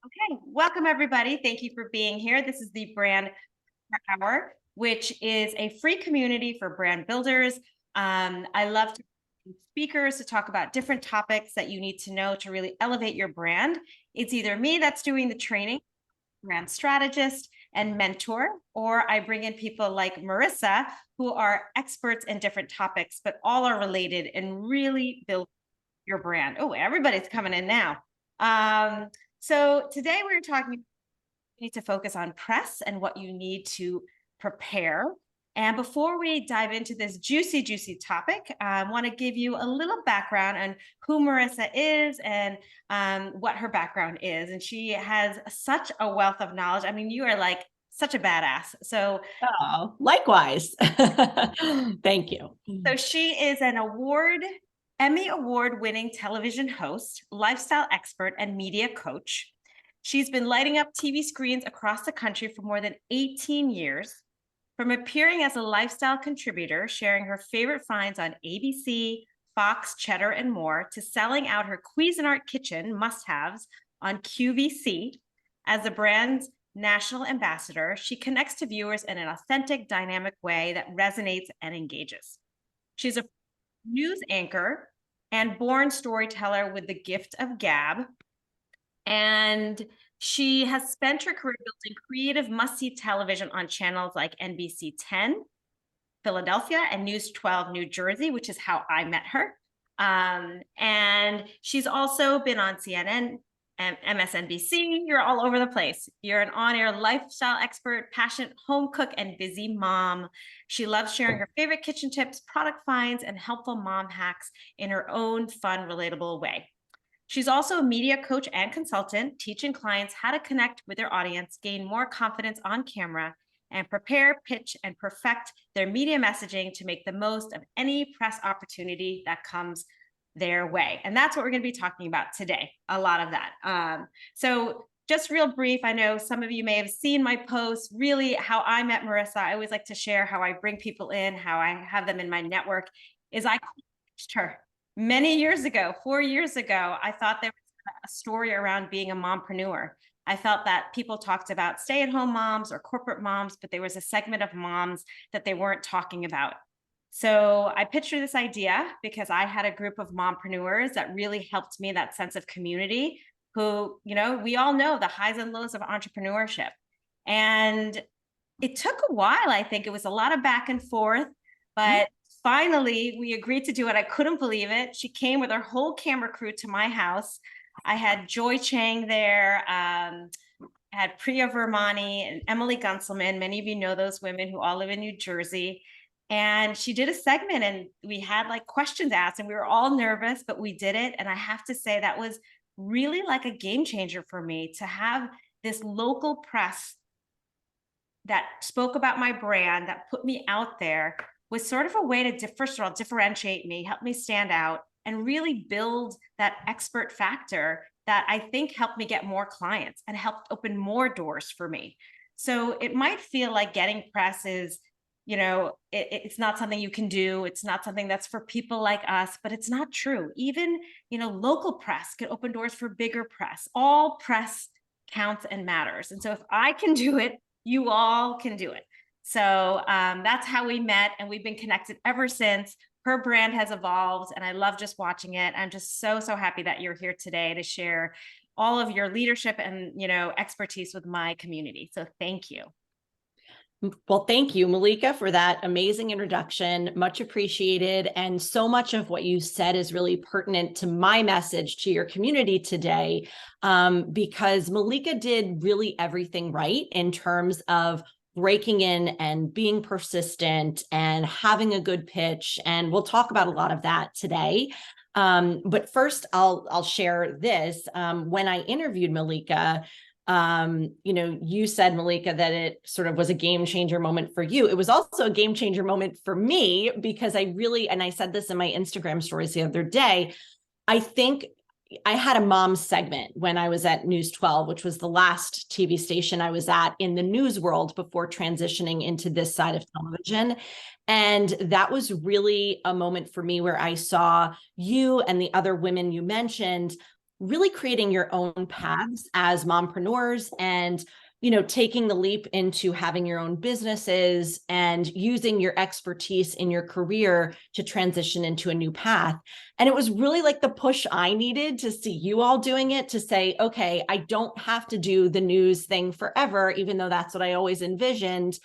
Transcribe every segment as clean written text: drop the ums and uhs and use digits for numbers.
Okay, welcome everybody. Thank you for being here. This is the Brand Hour, which is a free community for brand builders. I love to speakers to talk about different topics that you need to know to really elevate your brand. It's either me that's doing the training, brand strategist and mentor, or I bring in people like Marisa, who are experts in different topics, but all are related and really build your brand. Oh, everybody's coming in now. So today we're talking, you need to focus on press and what you need to prepare. And before we dive into this juicy topic, I want to give you a little background on who Marisa is and what her background is. And she has such a wealth of knowledge. I mean, you are like such a badass. So, likewise. Thank you. So she is an Emmy-award-winning television host, lifestyle expert, and media coach. She's been lighting up TV screens across the country for more than 18 years, from appearing as a lifestyle contributor, sharing her favorite finds on ABC, Fox, Cheddar, and more, to selling out her Cuisinart kitchen must-haves on QVC. As the brand's national ambassador, she connects to viewers in an authentic, dynamic way that resonates and engages. She's a news anchor and born storyteller with the gift of gab. And she has spent her career building creative must-see television on channels like NBC10 Philadelphia and News 12 New Jersey, which is how I met her. And she's also been on CNN and MSNBC. You're all over the place. You're an on-air lifestyle expert, passionate home cook, and busy mom. She loves sharing her favorite kitchen tips, product finds, and helpful mom hacks in her own fun, relatable way. She's also a media coach and consultant, teaching clients how to connect with their audience, gain more confidence on camera, and prepare, pitch, and perfect their media messaging to make the most of any press opportunity that comes their way. And that's what we're going to be talking about today, a lot of that. So just real brief, I know some of you may have seen my posts, really how I met Marisa. I always like to share how I bring people in, how I have them in my network, is I coached her many years ago, 4 years ago. I thought there was a story around being a mompreneur. I felt that people talked about stay-at-home moms or corporate moms, but there was a segment of moms that they weren't talking about. So I pitched her this idea because I had a group of mompreneurs that really helped me, that sense of community, who, you know, we all know the highs and lows of entrepreneurship. And it took a while. I think it was a lot of back and forth, but finally we agreed to do it. I couldn't believe it. She came with her whole camera crew to my house. I had Joy Chang there, I had Priya Vermani and Emily Gunselman. Many of you know those women who all live in New Jersey. And she did a segment and we had like questions asked and we were all nervous, but we did it. And I have to say that was really like a game changer for me to have this local press that spoke about my brand, that put me out there, was sort of a way to, first of all, differentiate me, help me stand out, and really build that expert factor that I think helped me get more clients and helped open more doors for me. So it might feel like getting press is, you know, it's not something you can do. It's not something that's for people like us, but it's not true. Even, you know, local press can open doors for bigger press. All press counts and matters. And so if I can do it, you all can do it. So that's how we met, and we've been connected ever since. Her brand has evolved, and I love just watching it. I'm just so happy that you're here today to share all of your leadership and, you know, expertise with my community. So thank you. Well, thank you, Malika, for that amazing introduction. Much appreciated. And so much of what you said is really pertinent to my message to your community today, because Malika did really everything right in terms of breaking in and being persistent and having a good pitch. And we'll talk about a lot of that today. But first, I'll share this. When I interviewed Malika, you know, you said, Malika, that it sort of was a game changer moment for you. It was also a game changer moment for me because I really, and I said this in my Instagram stories the other day, I think I had a mom segment when I was at News 12, which was the last TV station I was at in the news world before transitioning into this side of television. And that was really a moment for me where I saw you and the other women you mentioned really creating your own paths as mompreneurs and, taking the leap into having your own businesses and using your expertise in your career to transition into a new path. And it was really like the push I needed to see you all doing it, to say, okay, I don't have to do the news thing forever, even though that's what I always envisioned.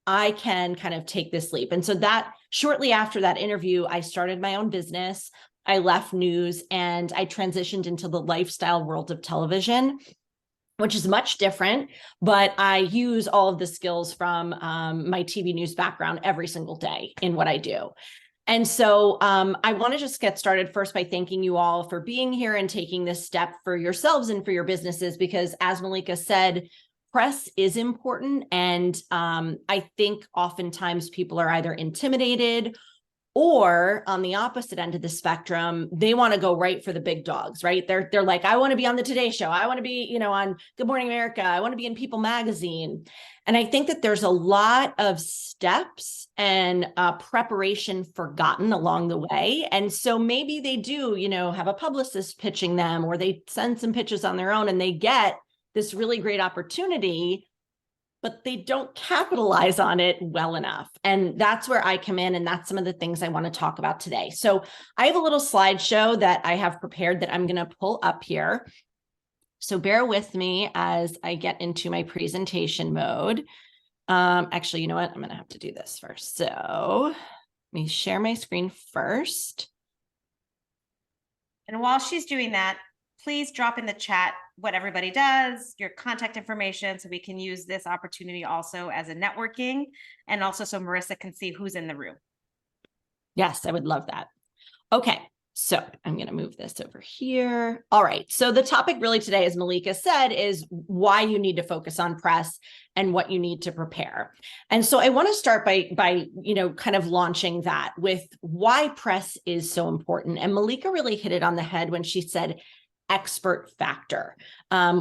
I can kind of take this leap. And so that shortly after that interview, I started my own business. I left news and I transitioned into the lifestyle world of television, which is much different, but I use all of the skills from my TV news background every single day in what I do. And so I want to just get started first by thanking you all for being here and taking this step for yourselves and for your businesses, because as Malika said, press is important. And I think oftentimes people are either intimidated or on the opposite end of the spectrum, they want to go right for the big dogs, right? They're like, I want to be on the Today Show. I want to be, on Good Morning America. I want to be in People Magazine. And I think that there's a lot of steps and preparation forgotten along the way. And so maybe they do, have a publicist pitching them, or they send some pitches on their own and they get this really great opportunity, but they don't capitalize on it well enough. And that's where I come in. And that's some of the things I want to talk about today. So I have a little slideshow that I have prepared that I'm going to pull up here. So bear with me as I get into my presentation mode. Actually, you know what? I'm going to have to do this first. So let me share my screen first. And while she's doing that, please drop in the chat what everybody does, your contact information, so we can use this opportunity also as a networking, and also so Marisa can see who's in the room. Yes, I would love that. Okay, so I'm going to move this over here. All right, so the topic really today, as Malika said, is why you need to focus on press and what you need to prepare. And so I want to start by kind of launching that with why press is so important. And Malika really hit it on the head when she said expert factor,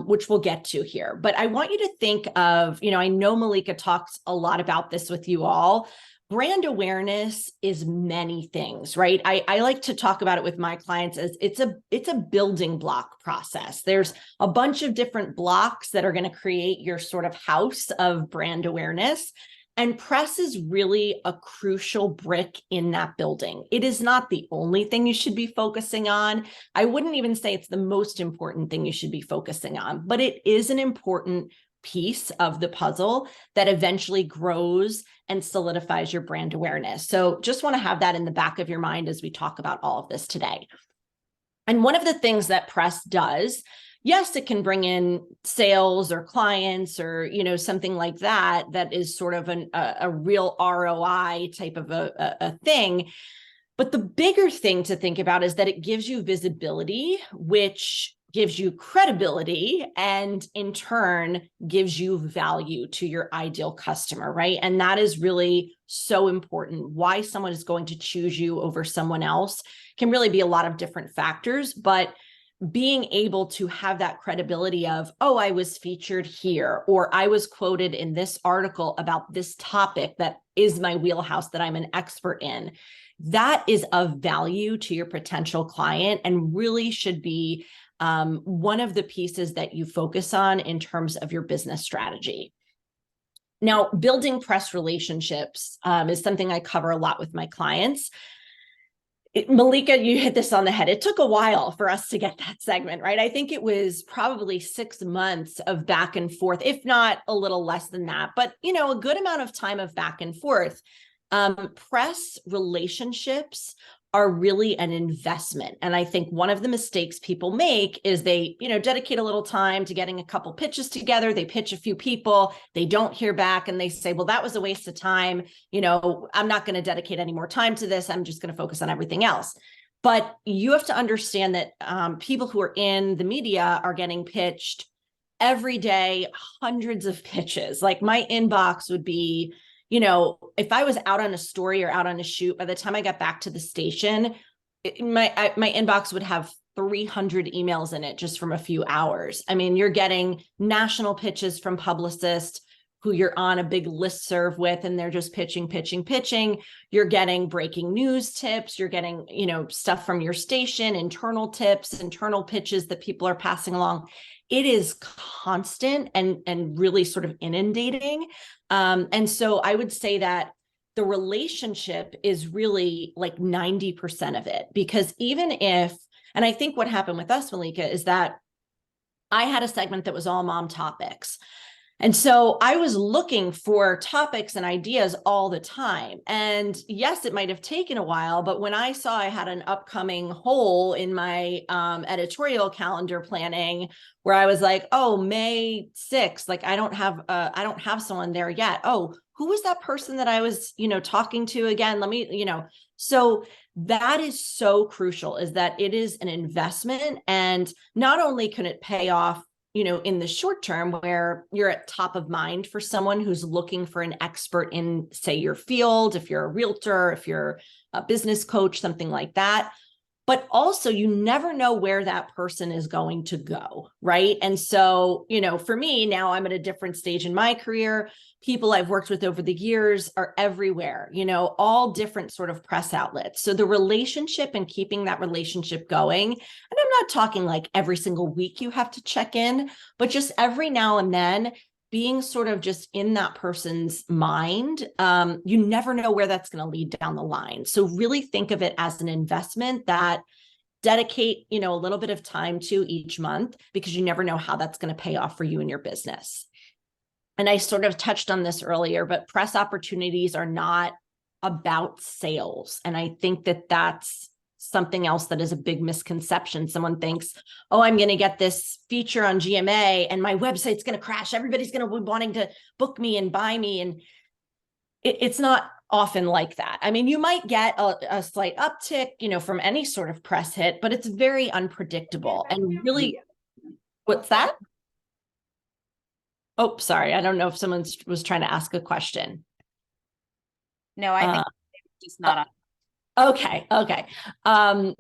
which we'll get to here. But I want you to think of, I know Malika talks a lot about this with you all. Brand awareness is many things, right? I like to talk about it with my clients as it's a building block process. There's a bunch of different blocks that are going to create your sort of house of brand awareness. And press is really a crucial brick in that building. It is not the only thing you should be focusing on. I wouldn't even say it's the most important thing you should be focusing on, but it is an important piece of the puzzle that eventually grows and solidifies your brand awareness. So just want to have that in the back of your mind as we talk about all of this today. And one of the things that press does, yes, it can bring in sales or clients or, something like that, that is sort of a real ROI type of a thing. But the bigger thing to think about is that it gives you visibility, which gives you credibility, and in turn gives you value to your ideal customer, right? And that is really so important. Why someone is going to choose you over someone else can really be a lot of different factors, but being able to have that credibility of, oh, I was featured here, or I was quoted in this article about this topic that is my wheelhouse that I'm an expert in, that is of value to your potential client and really should be one of the pieces that you focus on in terms of your business strategy. Now, building press relationships is something I cover a lot with my clients. Malika, you hit this on the head. It took a while for us to get that segment, right? I think it was probably 6 months of back and forth, if not a little less than that, but a good amount of time of back and forth. Press relationships are really an investment. And I think one of the mistakes people make is they, dedicate a little time to getting a couple pitches together. They pitch a few people, they don't hear back, and they say, well, that was a waste of time. I'm not going to dedicate any more time to this. I'm just going to focus on everything else. But you have to understand that people who are in the media are getting pitched every day, hundreds of pitches. Like my inbox would be, if I was out on a story or out on a shoot, by the time I got back to the station, my inbox would have 300 emails in it just from a few hours. I mean, you're getting national pitches from publicists, who you're on a big listserv with, and they're just pitching. You're getting breaking news tips. You're getting, stuff from your station, internal tips, internal pitches that people are passing along. It is constant and really sort of inundating. And so I would say that the relationship is really like 90% of it, because even if, and I think what happened with us, Malika, is that I had a segment that was all mom topics. And so I was looking for topics and ideas all the time. And yes, it might have taken a while, but when I saw I had an upcoming hole in my editorial calendar planning, where I was like, oh, May 6th, like I don't have someone there yet. Oh, who was that person that I was, talking to again? Let me, so that is so crucial, is that it is an investment. And not only can it pay off, in the short term, where you're at top of mind for someone who's looking for an expert in, say, your field, if you're a realtor, if you're a business coach, something like that. But also, you never know where that person is going to go, right? And so, for me, now I'm at a different stage in my career. People I've worked with over the years are everywhere, all different sort of press outlets. So the relationship and keeping that relationship going, and I'm not talking like every single week you have to check in, but just every now and then, being sort of just in that person's mind, you never know where that's going to lead down the line. So really think of it as an investment that dedicate, a little bit of time to each month, because you never know how that's going to pay off for you and your business. And I sort of touched on this earlier, but press opportunities are not about sales. And I think that that's something else that is a big misconception. Someone thinks, oh, I'm going to get this feature on GMA and my website's going to crash. Everybody's going to be wanting to book me and buy me. And it's not often like that. I mean, you might get a slight uptick, from any sort of press hit, but it's very unpredictable. And really, what's that? Oh, sorry. I don't know if someone was trying to ask a question. No, I think it's just not on. Okay.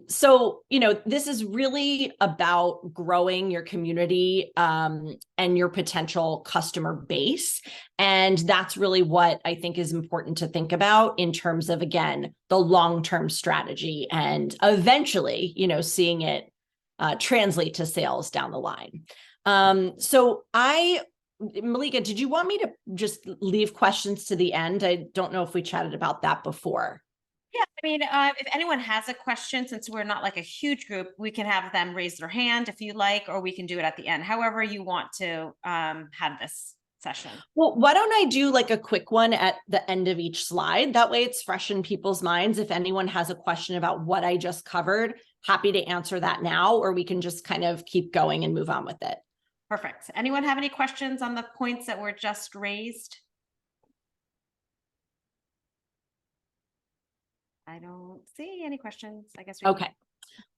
So, this is really about growing your community and your potential customer base. And that's really what I think is important to think about in terms of, again, the long-term strategy and eventually, seeing it translate to sales down the line. Malika, did you want me to just leave questions to the end? I don't know if we chatted about that before. Yeah, I mean, if anyone has a question, since we're not like a huge group, we can have them raise their hand if you like, or we can do it at the end, however you want to have this session. Well, why don't I do like a quick one at the end of each slide? That way it's fresh in people's minds. If anyone has a question about what I just covered, happy to answer that now, or we can just kind of keep going and move on with it. Perfect. Anyone have any questions on the points that were just raised? I don't see any questions. I guess. Okay.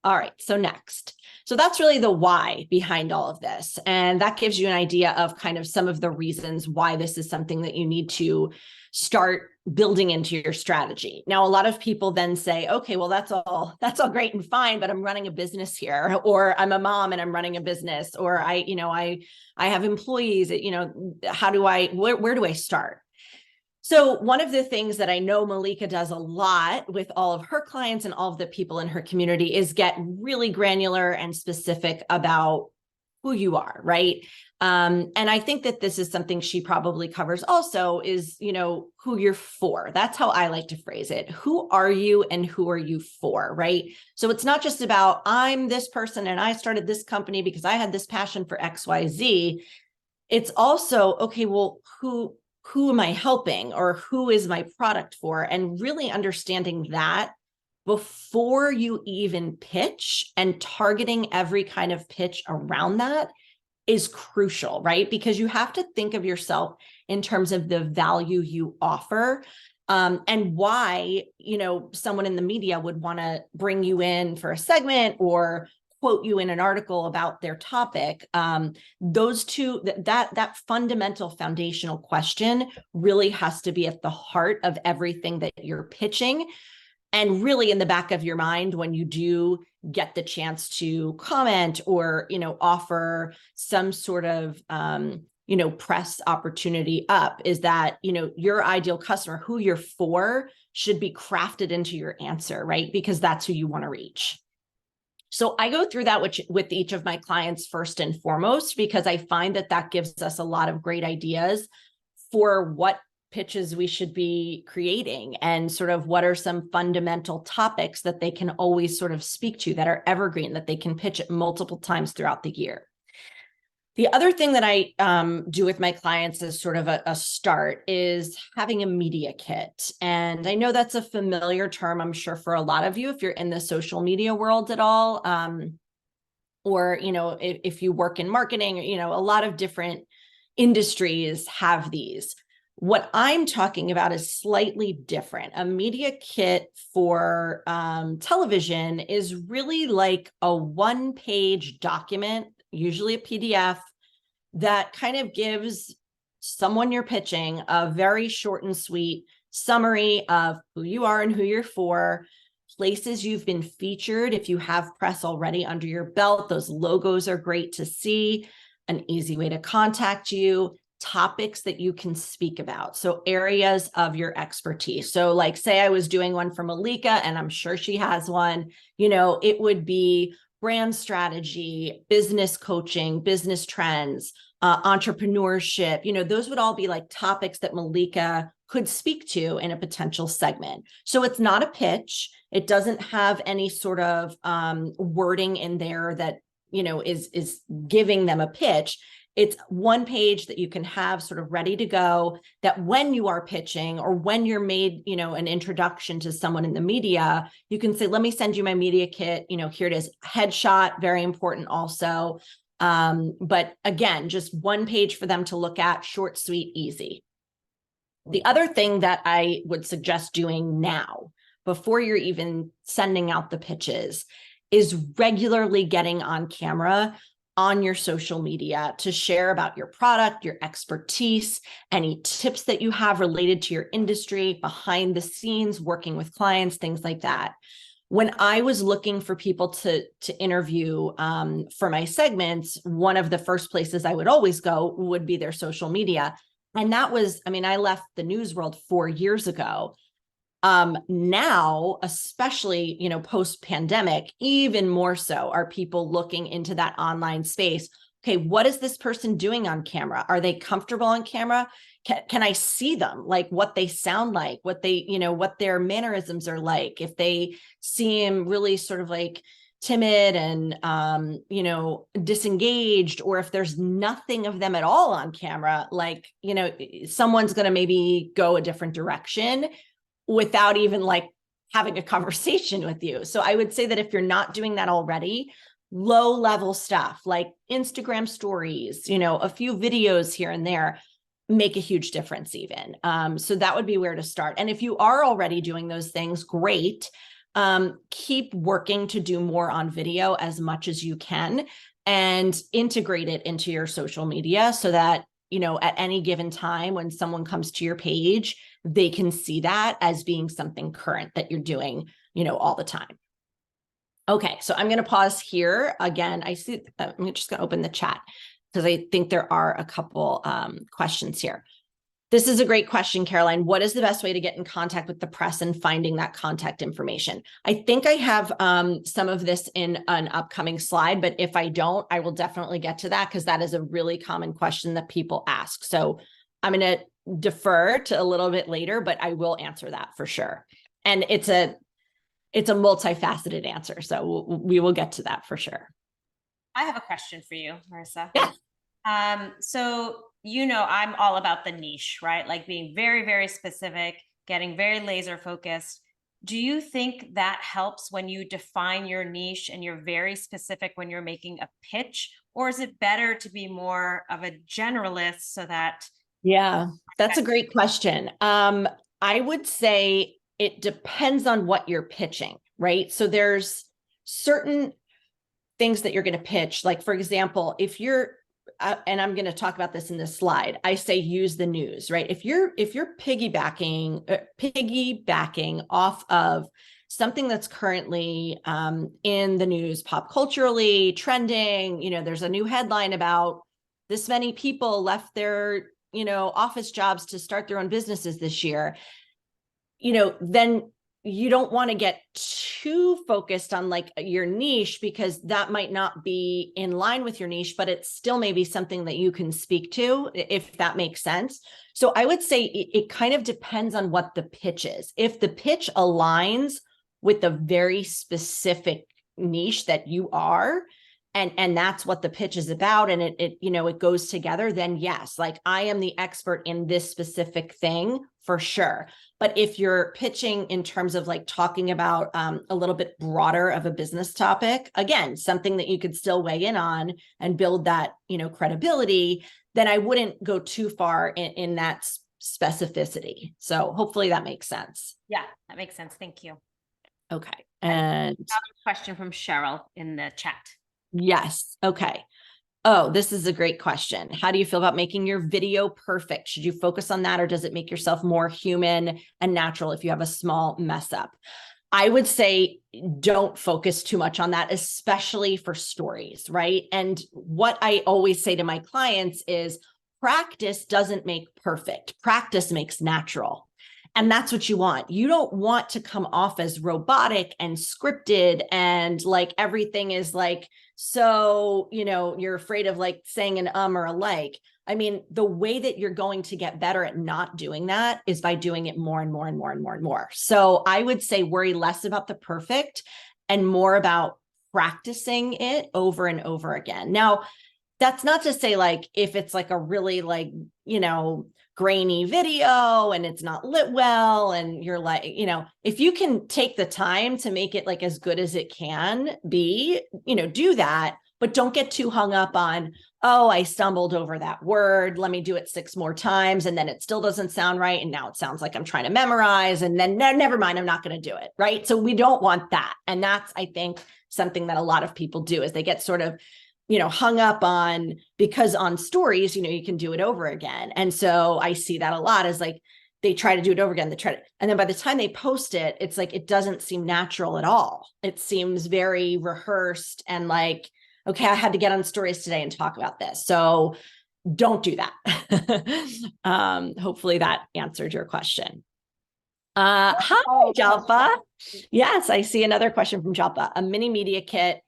All right. So next. So that's really the why behind all of this. And that gives you an idea of kind of some of the reasons why this is something that you need to start building into your strategy. Now, a lot of people then say, okay, well, that's all great and fine, but I'm running a business here, or I'm a mom and I'm running a business, or I have employees, where do I start? So one of the things that I know Malika does a lot with all of her clients and all of the people in her community is get really granular and specific about who you are, right? And I think that this is something she probably covers also is, who you're for. That's how I like to phrase it. Who are you and who are you for, right? So it's not just about, I'm this person and I started this company because I had this passion for XYZ. It's also, okay, well, who am I helping, or who is my product for? And really understanding that before you even pitch, and targeting every kind of pitch around that is crucial, right? Because you have to think of yourself in terms of the value you offer, and why, someone in the media would want to bring you in for a segment or quote you in an article about their topic. Those two, that fundamental foundational question really has to be at the heart of everything that you're pitching. And really in the back of your mind, when you do get the chance to comment or, offer some sort of press opportunity up is that, your ideal customer, who you're for, should be crafted into your answer, right? Because that's who you want to reach. So I go through that with each of my clients first and foremost, because I find that gives us a lot of great ideas for what pitches we should be creating and sort of what are some fundamental topics that they can always sort of speak to that are evergreen, that they can pitch it multiple times throughout the year. The other thing that I do with my clients as sort of a start is having a media kit. And I know that's a familiar term, I'm sure, for a lot of you, if you're in the social media world at all, or, if you work in marketing, a lot of different industries have these. What I'm talking about is slightly different. A media kit for television is really like a one-page document, usually a PDF, that kind of gives someone you're pitching a very short and sweet summary of who you are and who you're for, places you've been featured. If you have press already under your belt, those logos are great to see, an easy way to contact you, topics that you can speak about. So areas of your expertise. So like, say I was doing one for Malika, and I'm sure she has one, it would be brand strategy, business coaching, business trends, entrepreneurship. Those would all be like topics that Malika could speak to in a potential segment. So it's not a pitch. It doesn't have any sort of wording in there that, is giving them a pitch. It's one page that you can have sort of ready to go, that when you are pitching or when you're made, an introduction to someone in the media, you can say, let me send you my media kit. Here it is. Headshot, very important also. But again, just one page for them to look at, short, sweet, easy. The other thing that I would suggest doing now, before you're even sending out the pitches, is regularly getting on camera on your social media to share about your product, your expertise, any tips that you have related to your industry, behind the scenes, working with clients, things like that. When I was looking for people to interview for my segments, one of the first places I would always go would be their social media. And that was, I left the news world 4 years ago. Now, especially, post-pandemic, even more so are people looking into that online space. Okay, what is this person doing on camera? Are they comfortable on camera? Can I see them, like what they sound like, what they, what their mannerisms are like? If they seem really sort of like timid and, disengaged, or if there's nothing of them at all on camera, like, someone's going to maybe go a different direction without even like having a conversation with you. So I would say that if you're not doing that already, low level stuff like Instagram stories, a few videos here and there make a huge difference even. So that would be where to start. And if you are already doing those things, great. Keep working to do more on video as much as you can and integrate it into your social media so that, at any given time when someone comes to your page, they can see that as being something current that you're doing, all the time. Okay, so I'm going to pause here. Again, I see, I'm just going to open the chat because I think there are a couple questions here. This is a great question, Caroline. What is the best way to get in contact with the press and finding that contact information? I think I have some of this in an upcoming slide, but if I don't, I will definitely get to that because that is a really common question that people ask. So I'm going to defer to a little bit later, but I will answer that for sure. And it's a multifaceted answer. So we will get to that for sure. I have a question for you, Marisa. Yeah. So, I'm all about the niche, right? Like being very, very specific, getting very laser focused. Do you think that helps when you define your niche and you're very specific when you're making a pitch? Or is it better to be more of a generalist so that... Yeah, that's a great question. I would say it depends on what you're pitching, right? So there's certain things that you're going to pitch. Like, for example, if you're, and I'm going to talk about this in this slide, I say use the news, right? If you're piggybacking off of something that's currently in the news, pop culturally trending, there's a new headline about this many people left their, office jobs to start their own businesses this year, then you don't want to get too focused on like your niche, because that might not be in line with your niche, but it's still maybe something that you can speak to, if that makes sense. So I would say it kind of depends on what the pitch is. If the pitch aligns with the very specific niche that you are, and that's what the pitch is about, and it goes together, then yes, like I am the expert in this specific thing for sure. But if you're pitching in terms of like talking about a little bit broader of a business topic, again, something that you could still weigh in on and build that, credibility, then I wouldn't go too far in that specificity. So hopefully that makes sense. Yeah, that makes sense. Thank you. Okay. And another question from Cheryl in the chat. Yes. Okay. Oh, this is a great question. How do you feel about making your video perfect? Should you focus on that, or does it make yourself more human and natural if you have a small mess up? I would say don't focus too much on that, especially for stories, right? And what I always say to my clients is practice doesn't make perfect. Practice makes natural. And that's what you want. You don't want to come off as robotic and scripted and like everything is like, so, you're afraid of like saying an or a like. I mean, the way that you're going to get better at not doing that is by doing it more and more and more and more and more. So I would say worry less about the perfect and more about practicing it over and over again. Now, that's not to say like if it's like a really like, grainy video and it's not lit well and you're like, if you can take the time to make it like as good as it can be, do that, but don't get too hung up on, oh, I stumbled over that word. Let me do it 6 more times. And then it still doesn't sound right. And now it sounds like I'm trying to memorize, and then never mind, I'm not going to do it. Right. So we don't want that. And that's, I think, something that a lot of people do is they get sort of hung up on, because on stories, you can do it over again. And so I see that a lot is like, they try to do it over again. They try to, and then by the time they post it, it's like, it doesn't seem natural at all. It seems very rehearsed and like, okay, I had to get on stories today and talk about this. So don't do that. Hopefully that answered your question. Hi, Jalpa. Yes, I see another question from Jalpa. A mini media kit.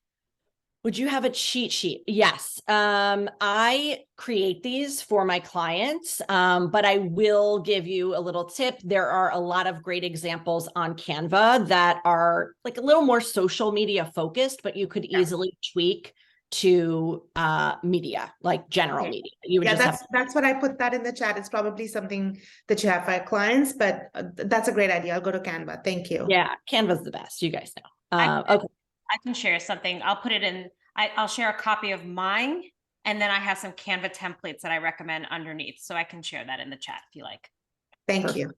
Would you have a cheat sheet? Yes. I create these for my clients, but I will give you a little tip. There are a lot of great examples on Canva that are like a little more social media focused, but you could easily tweak to media, like general media. You would that's what I put that in the chat. It's probably something that you have for clients, but that's a great idea. I'll go to Canva. Thank you. Yeah, Canva's the best. You guys know. Okay. I can share something. I'll put it in. I'll share a copy of mine, and then I have some Canva templates that I recommend underneath. So I can share that in the chat if you like. Thank you.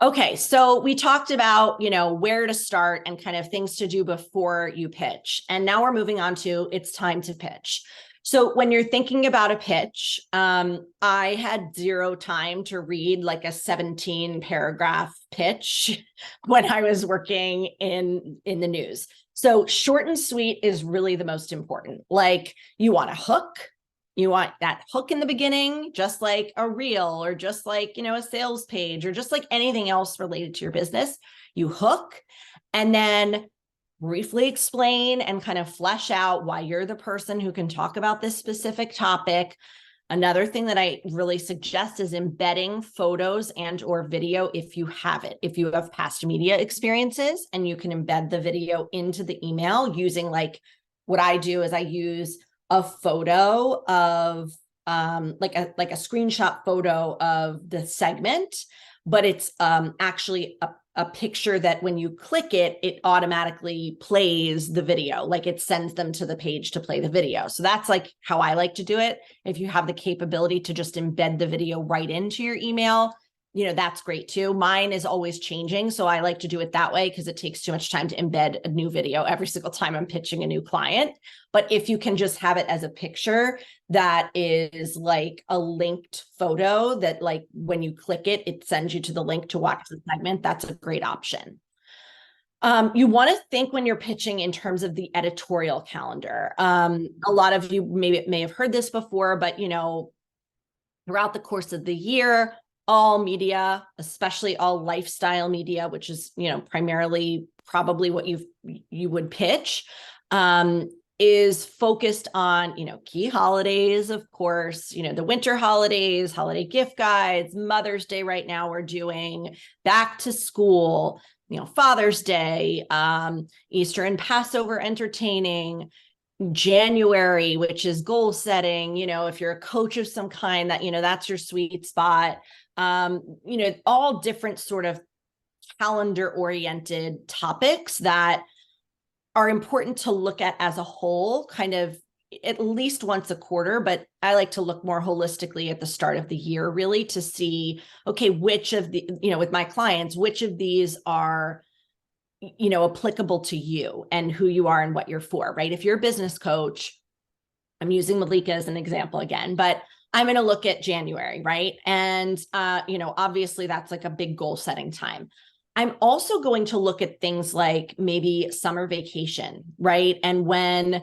Okay, so we talked about, where to start and kind of things to do before you pitch. And now we're moving on to it's time to pitch. So when you're thinking about a pitch, I had 0 time to read like a 17 paragraph pitch when I was working in the news. So short and sweet is really the most important. Like you want a hook. You want that hook in the beginning, just like a reel or just like, a sales page or just like anything else related to your business. You hook and then briefly explain and kind of flesh out why you're the person who can talk about this specific topic. Another thing that I really suggest is embedding photos and or video if you have it. If you have past media experiences and you can embed the video into the email using like what I do is I use a photo of like a screenshot photo of the segment, but it's actually a picture that when you click it, it automatically plays the video, like it sends them to the page to play the video. So that's like how I like to do it. If you have the capability to just embed the video right into your email, that's great too. Mine is always changing. So I like to do it that way because it takes too much time to embed a new video every single time I'm pitching a new client. But if you can just have it as a picture that is like a linked photo that like when you click it, it sends you to the link to watch the segment, that's a great option. You want to think when you're pitching in terms of the editorial calendar. A lot of you may have heard this before, but throughout the course of the year, all media, especially all lifestyle media, which is primarily probably what you would pitch, is focused on key holidays, of course, the winter holidays, holiday gift guides, Mother's Day. Right now we're doing back to school, Father's Day, Easter and Passover entertaining, January, which is goal setting. If you're a coach of some kind, that's your sweet spot. All different sort of calendar oriented topics that are important to look at as a whole, kind of at least once a quarter, but I like to look more holistically at the start of the year, really, to see, okay, which of the, with my clients, which of these are, applicable to you and who you are and what you're for, right? If you're a business coach, I'm using Malika as an example again, but I'm going to look at January, right? And, obviously that's like a big goal setting time. I'm also going to look at things like maybe summer vacation, right? And when,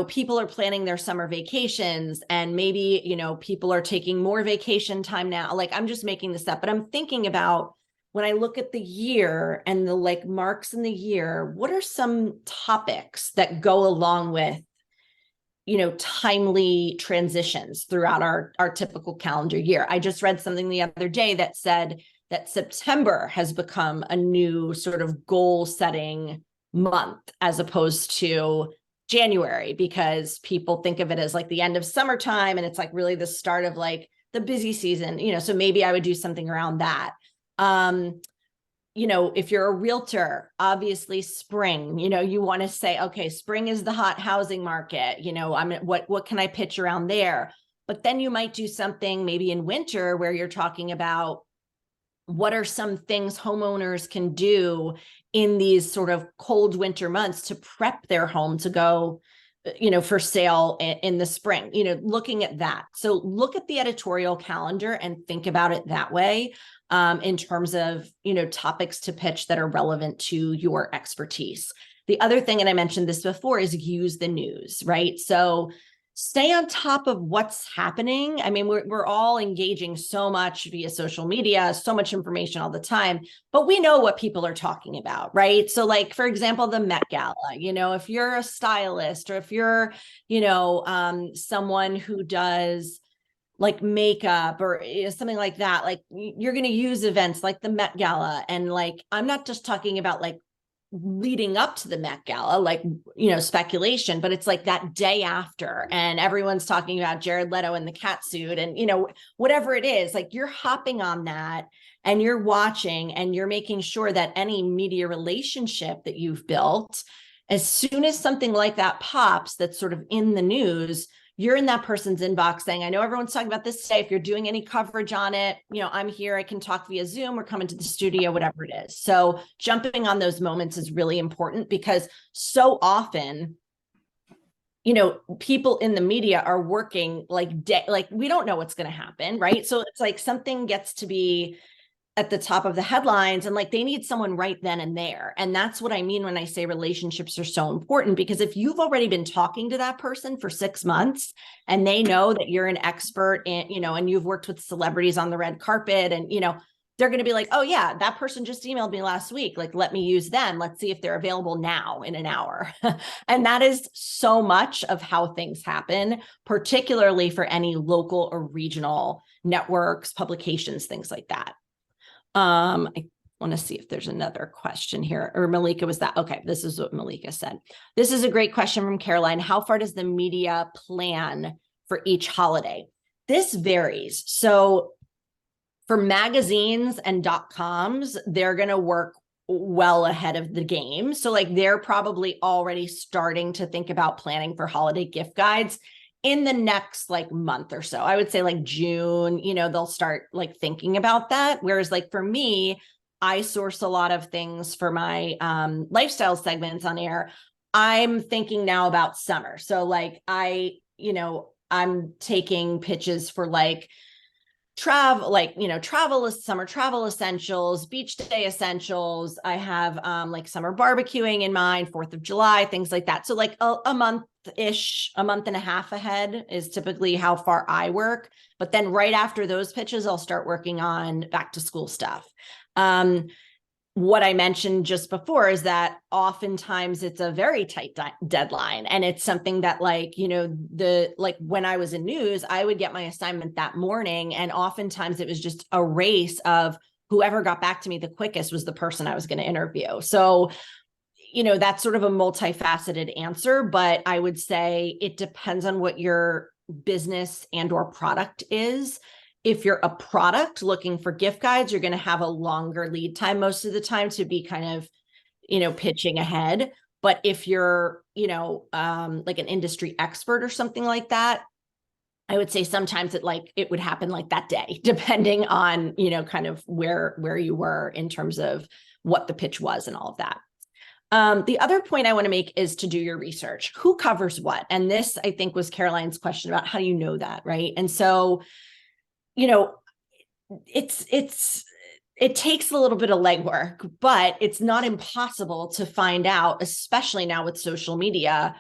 people are planning their summer vacations and maybe, people are taking more vacation time now. Like, I'm just making this up, but I'm thinking about when I look at the year and the like marks in the year, what are some topics that go along with, timely transitions throughout our typical calendar year? I just read something the other day that said that September has become a new sort of goal setting month as opposed to January, because people think of it as like the end of summertime and it's like really the start of like the busy season, so maybe I would do something around that. If you're a realtor, obviously spring, you want to say, okay, spring is the hot housing market, what can I pitch around there? But then you might do something maybe in winter where you're talking about what are some things homeowners can do in these sort of cold winter months to prep their home to go, for sale in the spring, looking at that. So look at the editorial calendar and think about it that way, in terms of, topics to pitch that are relevant to your expertise. The other thing, and I mentioned this before, is use the news, right? So stay on top of what's happening. I mean, we're all engaging so much via social media, so much information all the time, but we know what people are talking about, right? So like, for example, the Met Gala, if you're a stylist or if you're, someone who does like makeup or something like that, like you're going to use events like the Met Gala. And like, I'm not just talking about like leading up to the Met Gala, like, speculation, but it's like that day after and everyone's talking about Jared Leto in the cat suit and, whatever it is, like you're hopping on that and you're watching and you're making sure that any media relationship that you've built, as soon as something like that pops, that's sort of in the news, you're in that person's inbox saying, I know everyone's talking about this today. If you're doing any coverage on it, I'm here. I can talk via Zoom or come into the studio, whatever it is. So jumping on those moments is really important because so often, people in the media are working like we don't know what's going to happen, right? So it's like something gets to be at the top of the headlines and like they need someone right then and there. And that's what I mean when I say relationships are so important, because if you've already been talking to that person for 6 months and they know that you're an expert in, and you've worked with celebrities on the red carpet and, they're going to be like, oh yeah, that person just emailed me last week. Like, let me use them. Let's see if they're available now in an hour. And that is so much of how things happen, particularly for any local or regional networks, publications, things like that. I want to see if there's another question here, or Malika, was that? Okay, this is what Malika said. This is a great question from Caroline. How far does the media plan for each holiday? This varies. So for magazines and .coms, they're going to work well ahead of the game. So like they're probably already starting to think about planning for holiday gift guides in the next like month or so. I would say like June, they'll start like thinking about that. Whereas like for me, I source a lot of things for my lifestyle segments on air. I'm thinking now about summer. So like I'm taking pitches for like travel, summer travel essentials, beach day essentials. I have like summer barbecuing in mind, 4th of July, things like that. So like a month-ish, a month and a half ahead is typically how far I work. But then right after those pitches, I'll start working on back to school stuff. What I mentioned just before is that oftentimes it's a very tight deadline. And it's something that like, when I was in news, I would get my assignment that morning. And oftentimes it was just a race of whoever got back to me the quickest was the person I was going to interview. So, that's sort of a multifaceted answer, but I would say it depends on what your business and or product is. If you're a product looking for gift guides, you're going to have a longer lead time most of the time to be kind of, pitching ahead. But if you're, like an industry expert or something like that, I would say sometimes it would happen like that day, depending on, kind of where you were in terms of what the pitch was and all of that. The other point I want to make is to do your research. Who covers what? And this, I think, was Caroline's question about how do you know that, right? And so, it takes a little bit of legwork, but it's not impossible to find out, especially now with social media,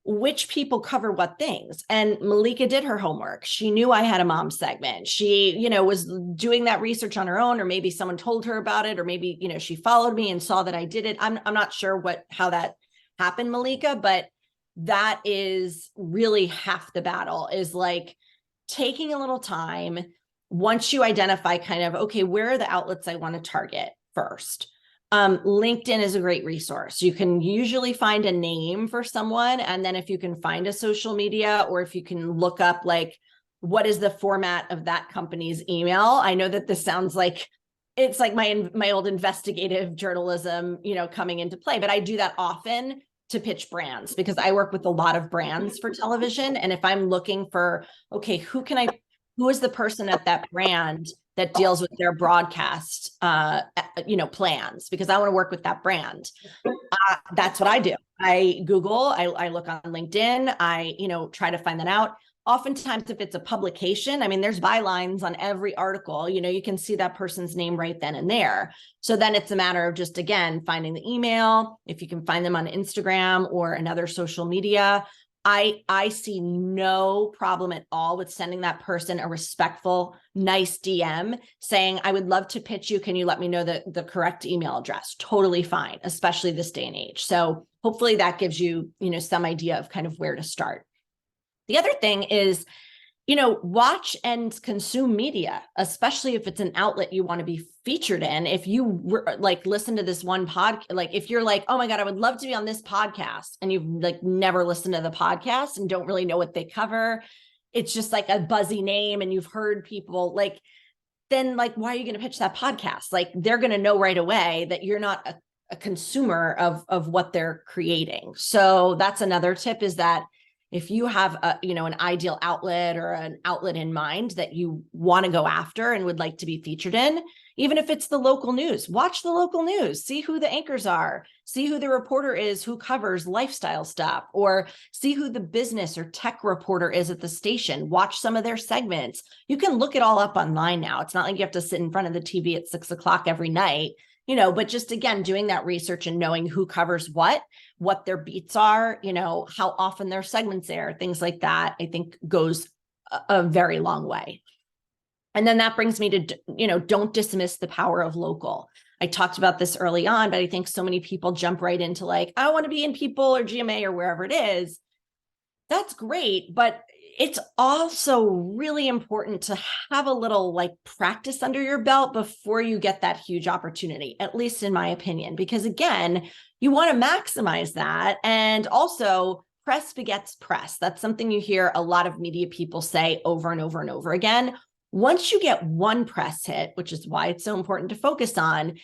which people cover what things. And Malika did her homework. She knew I had a mom segment. She, was doing that research on her own, or maybe someone told her about it, or maybe, she followed me and saw that I did it. I'm not sure how that happened, Malika, but that is really half the battle, is like taking a little time. Once you identify kind of, okay, where are the outlets I want to target first? LinkedIn is a great resource. You can usually find a name for someone. And then if you can find a social media, or if you can look up like, what is the format of that company's email? I know that this sounds like it's like my old investigative journalism, coming into play, but I do that often to pitch brands because I work with a lot of brands for television. And if I'm looking for, okay, who is the person at that brand that deals with their broadcast, plans, because I want to work with that brand. That's what I do. I Google, I look on LinkedIn, I, try to find that out. Oftentimes, if it's a publication, there's bylines on every article, you can see that person's name right then and there. So then it's a matter of just, again, finding the email. If you can find them on Instagram or another social media, I see no problem at all with sending that person a respectful, nice DM saying, I would love to pitch you. Can you let me know the correct email address? Totally fine, especially this day and age. So hopefully that gives you, some idea of kind of where to start. The other thing is, watch and consume media, especially if it's an outlet you want to be featured in. If you were like, listen to this one like if you're like, oh my God, I would love to be on this podcast, and you've like never listened to the podcast and don't really know what they cover, it's just like a buzzy name and you've heard people then why are you going to pitch that podcast? Like they're going to know right away that you're not a consumer of what they're creating. So that's another tip, is that if you have an ideal outlet or an outlet in mind that you want to go after and would like to be featured in, even if it's the local news, watch the local news, see who the anchors are, see who the reporter is who covers lifestyle stuff, or see who the business or tech reporter is at the station. Watch some of their segments. You can look it all up online now. It's not like you have to sit in front of the TV at 6 o'clock every night. But just again, doing that research and knowing who covers what their beats are, how often their segments air, things like that, I think goes a very long way. And then that brings me to, don't dismiss the power of local. I talked about this early on, but I think so many people jump right into like, I want to be in People or GMA or wherever it is. That's great, but it's also really important to have a little practice under your belt before you get that huge opportunity, at least in my opinion, because again, you want to maximize that. And also press begets press. That's something you hear a lot of media people say over and over and over again. Once you get one press hit, which is why it's so important to focus on,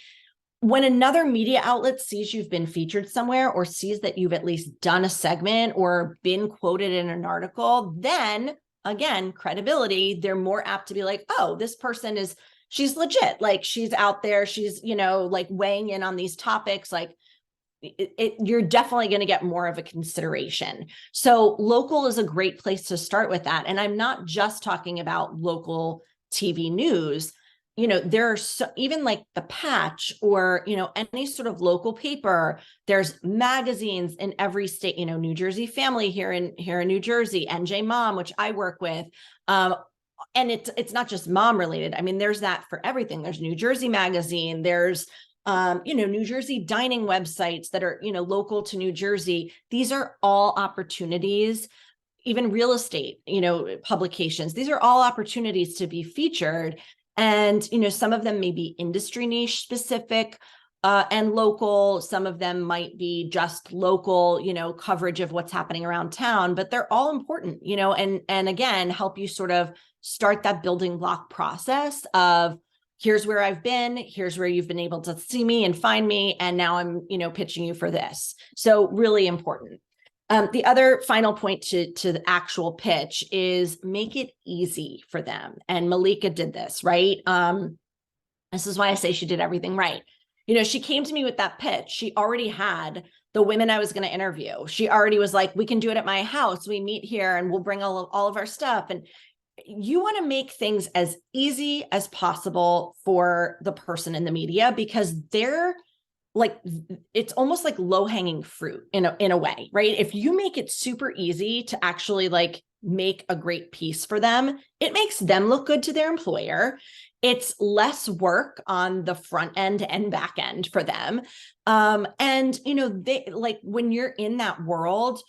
when another media outlet sees you've been featured somewhere or sees that you've at least done a segment or been quoted in an article, then again, credibility, they're more apt to be like, oh, this person she's legit. She's out there. She's, weighing in on these topics. You're definitely going to get more of a consideration. So local is a great place to start with that. And I'm not just talking about local TV news, there are even like the Patch or, any sort of local paper, there's magazines in every state, New Jersey Family here in New Jersey, NJ Mom, which I work with. And it's not just mom related. I mean, there's that for everything. There's New Jersey Magazine. There's, New Jersey dining websites that are, local to New Jersey. These are all opportunities, even real estate, publications. These are all opportunities to be featured. And, some of them may be industry niche specific and local. Some of them might be just local, coverage of what's happening around town, but they're all important, and again, help you sort of start that building block process of here's where I've been, here's where you've been able to see me and find me. And now I'm, pitching you for this. So really important. The other final point to the actual pitch is make it easy for them. And Malika did this, right? This is why I say she did everything right. She came to me with that pitch. She already had the women I was going to interview. She already was like, we can do it at my house. We meet here and we'll bring all of our stuff. And you want to make things as easy as possible for the person in the media, because they're like, it's almost like low-hanging fruit in a way, right? If you make it super easy to actually like make a great piece for them, it makes them look good to their employer. It's less work on the front end and back end for them. And they like, when you're in that world,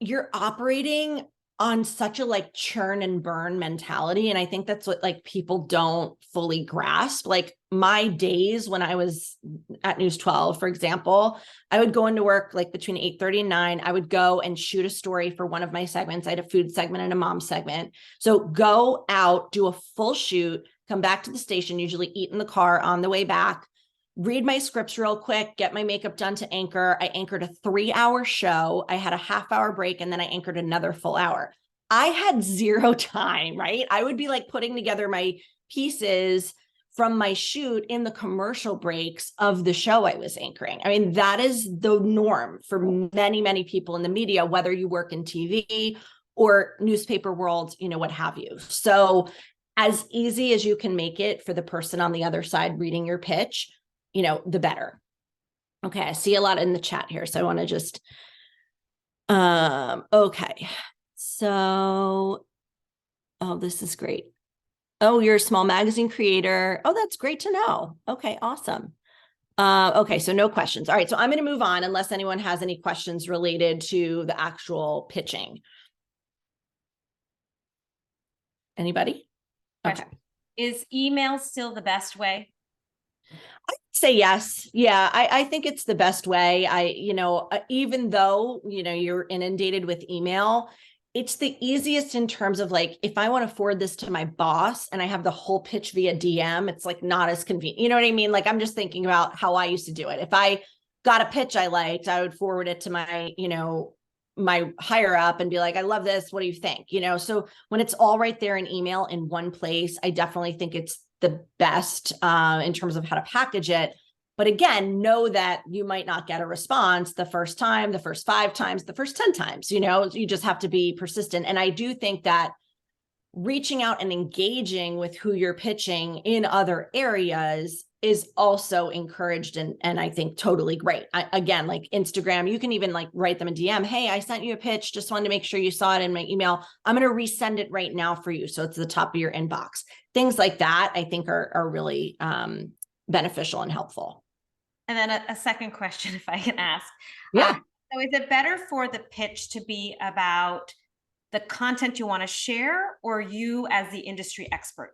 you're operating on such a like churn and burn mentality. And I think that's what like people don't fully grasp. Like my days when I was at News 12, for example, I would go into work like between 8:30 and 9. I would go and shoot a story for one of my segments. I had a food segment and a mom segment. So go out, do a full shoot, come back to the station, usually eat in the car on the way back, read my scripts real quick, get my makeup done to anchor. I anchored a 3-hour show. I had a half-hour break, and then I anchored another full hour. I had zero time, right? I would be like putting together my pieces from my shoot in the commercial breaks of the show I was anchoring. I mean, that is the norm for many, many people in the media, whether you work in TV or newspaper world, what have you. So as easy as you can make it for the person on the other side reading your pitch, the better. Okay, I see a lot in the chat here, so I want to just, okay. So, oh, this is great. Oh, you're a small magazine creator. Oh, that's great to know. Okay, awesome. Okay, so no questions. All right, so I'm going to move on unless anyone has any questions related to the actual pitching. Anybody? Okay. Is email still the best way? I'd say yes. Yeah, I think it's the best way. Even though, you're inundated with email, it's the easiest in terms of like, if I want to forward this to my boss and I have the whole pitch via DM, it's like not as convenient. You know what I mean? Like, I'm just thinking about how I used to do it. If I got a pitch I liked, I would forward it to my, my higher up and be like, I love this. What do you think? So when it's all right there in email in one place, I definitely think it's the best in terms of how to package it. But again, know that you might not get a response the first time, the first 5 times, the first 10 times, you just have to be persistent. And I do think that reaching out and engaging with who you're pitching in other areas is also encouraged and I think totally great. Again, like Instagram, you can even like write them a DM. Hey, I sent you a pitch. Just wanted to make sure you saw it in my email. I'm going to resend it right now for you. So it's the top of your inbox. Things like that, I think are really beneficial and helpful. And then a second question, if I can ask. Yeah. So is it better for the pitch to be about the content you want to share or you as the industry expert?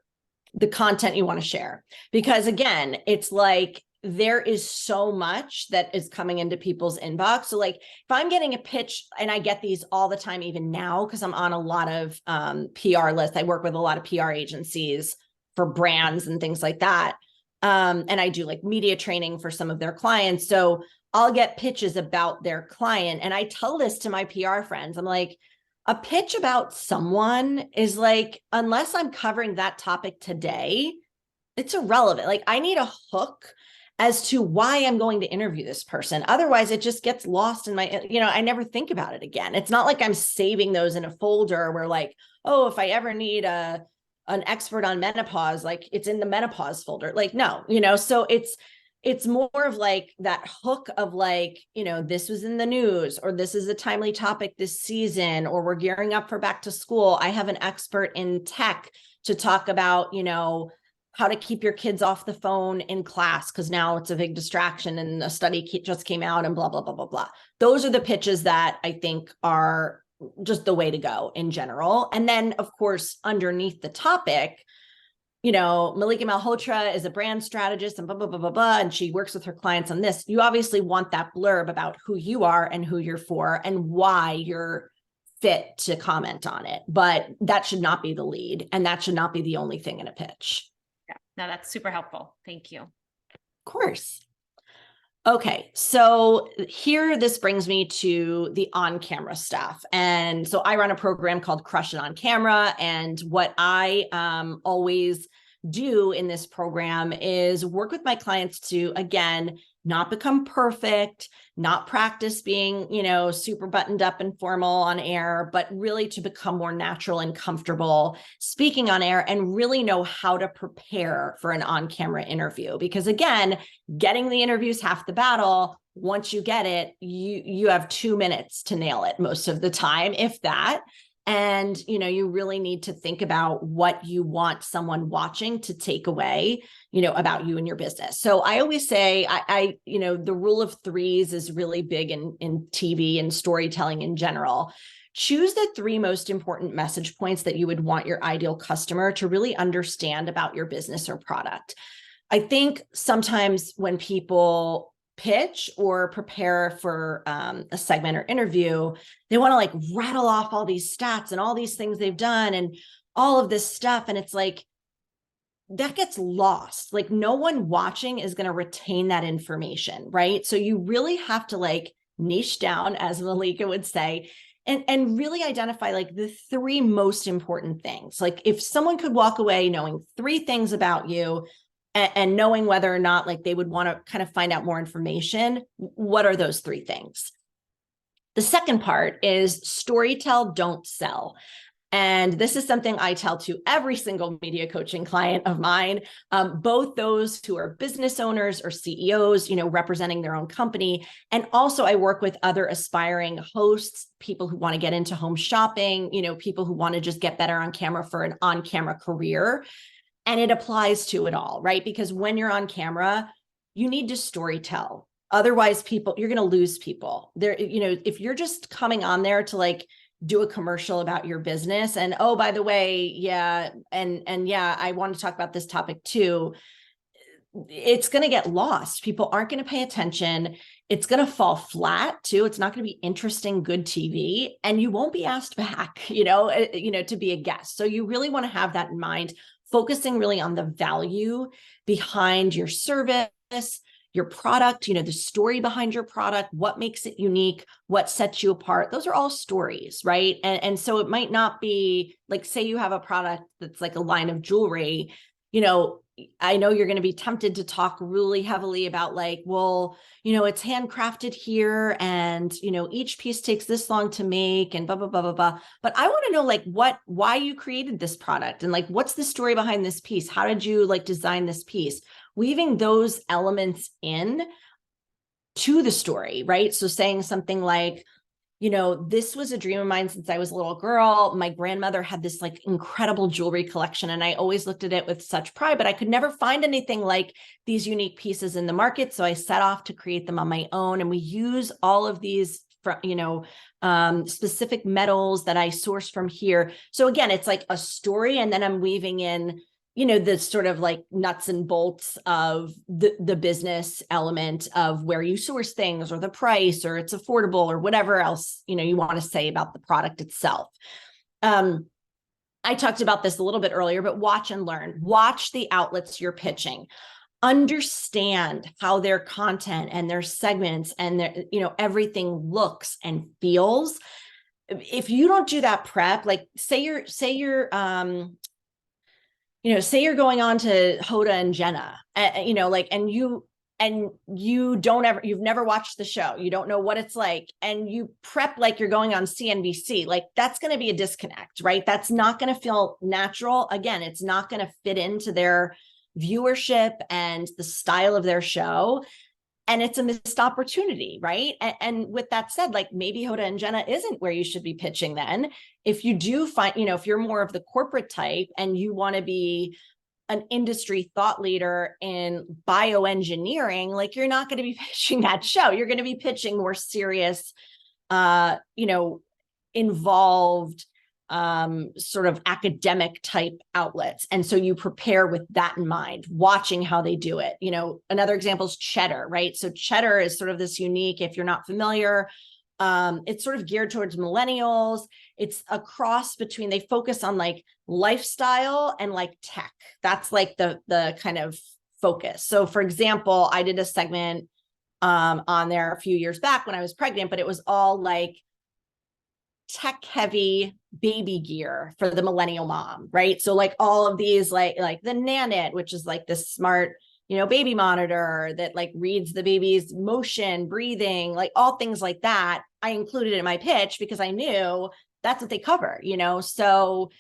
The content you want to share, because again, it's like there is so much that is coming into people's inbox. So like if I'm getting a pitch, and I get these all the time, even now, because I'm on a lot of PR lists. I work with a lot of PR agencies for brands and things like that. And I do like media training for some of their clients. So I'll get pitches about their client. And I tell this to my PR friends. I'm like, a pitch about someone is like, unless I'm covering that topic today, it's irrelevant. Like I need a hook as to why I'm going to interview this person. Otherwise it just gets lost in my, I never think about it again. It's not like I'm saving those in a folder where like, oh, if I ever need a an expert on menopause, like it's in the menopause folder. Like, no, so it's more of like that hook of like, this was in the news, or this is a timely topic this season, or we're gearing up for back to school. I have an expert in tech to talk about, how to keep your kids off the phone in class, because now it's a big distraction and a study just came out and blah, blah, blah, blah, blah. Those are the pitches that I think are just the way to go in general. And then, of course, underneath the topic, Malika Malhotra is a brand strategist and blah, blah, blah, blah, blah, and she works with her clients on this. You obviously want that blurb about who you are and who you're for and why you're fit to comment on it. But that should not be the lead, and that should not be the only thing in a pitch. Yeah, no, that's super helpful. Thank you. Of course. Okay, so here, this brings me to the on-camera stuff. And so I run a program called Crush It on Camera. And what I always do in this program is work with my clients to, again, not become perfect, not practice being, super buttoned up and formal on air, but really to become more natural and comfortable speaking on air and really know how to prepare for an on-camera interview. Because again, getting the interview is half the battle. Once you get it, you have 2 minutes to nail it most of the time, if that. And, you really need to think about what you want someone watching to take away, about you and your business. So I always say, the rule of threes is really big in TV and storytelling in general. Choose the 3 most important message points that you would want your ideal customer to really understand about your business or product. I think sometimes when people pitch or prepare for a segment or interview, they want to like rattle off all these stats and all these things they've done and all of this stuff. And it's like, that gets lost. Like no one watching is going to retain that information, right? So you really have to like niche down, as Malika would say, and really identify like the 3 most important things. Like if someone could walk away knowing 3 things about you, and knowing whether or not like they would want to kind of find out more information, what are those 3 things? The second part is storytell, don't sell. And this is something I tell to every single media coaching client of mine, both those who are business owners or CEOs, representing their own company. And also I work with other aspiring hosts, people who want to get into home shopping, people who want to just get better on camera for an on-camera career. And it applies to it all, right? Because when you're on camera, you need to storytell. Otherwise, you're going to lose people. If you're just coming on there to like do a commercial about your business and, oh, by the way, yeah, and yeah, I want to talk about this topic too, it's going to get lost. People aren't going to pay attention. It's going to fall flat too. It's not going to be interesting, good TV, and you won't be asked back, to be a guest. So you really want to have that in mind, focusing really on the value behind your service, your product, the story behind your product, what makes it unique, what sets you apart. Those are all stories, right? And so it might not be like, say you have a product that's like a line of jewelry, I know you're going to be tempted to talk really heavily about like, well, it's handcrafted here and, each piece takes this long to make and blah, blah, blah, blah, blah. But I want to know like why you created this product and like, what's the story behind this piece? How did you like design this piece? Weaving those elements in to the story, right? So saying something like, this was a dream of mine since I was a little girl. My grandmother had this like incredible jewelry collection, and I always looked at it with such pride, but I could never find anything like these unique pieces in the market. So I set off to create them on my own. And we use all of these, specific metals that I sourced from here. So again, it's like a story. And then I'm weaving in, the sort of like nuts and bolts of the business element of where you source things or the price or it's affordable or whatever else, you want to say about the product itself. I talked about this a little bit earlier, but watch and learn. Watch the outlets you're pitching. Understand how their content and their segments and their, everything looks and feels. If you don't do that prep, like say you're say you're going on to Hoda and Jenna, and you and you've never watched the show, you don't know what it's like, and you prep like you're going on CNBC, like that's going to be a disconnect, right? That's not going to feel natural. Again, it's not going to fit into their viewership and the style of their show. And it's a missed opportunity, right? And with that said, like maybe Hoda and Jenna isn't where you should be pitching then. If you do find, if you're more of the corporate type and you want to be an industry thought leader in bioengineering, like you're not going to be pitching that show. You're going to be pitching more serious, involved, sort of academic type outlets. And so you prepare with that in mind, watching how they do it. Another example is Cheddar, right? So Cheddar is sort of this unique, if you're not familiar, it's sort of geared towards millennials. It's a cross between, they focus on like lifestyle and like tech. That's like the kind of focus. So for example, I did a segment on there a few years back when I was pregnant, but it was all like tech heavy baby gear for the millennial mom, right? So like all of these, like the Nanit, which is like this smart, baby monitor that like reads the baby's motion, breathing, like all things like that. I included it in my pitch because I knew that's what they cover, so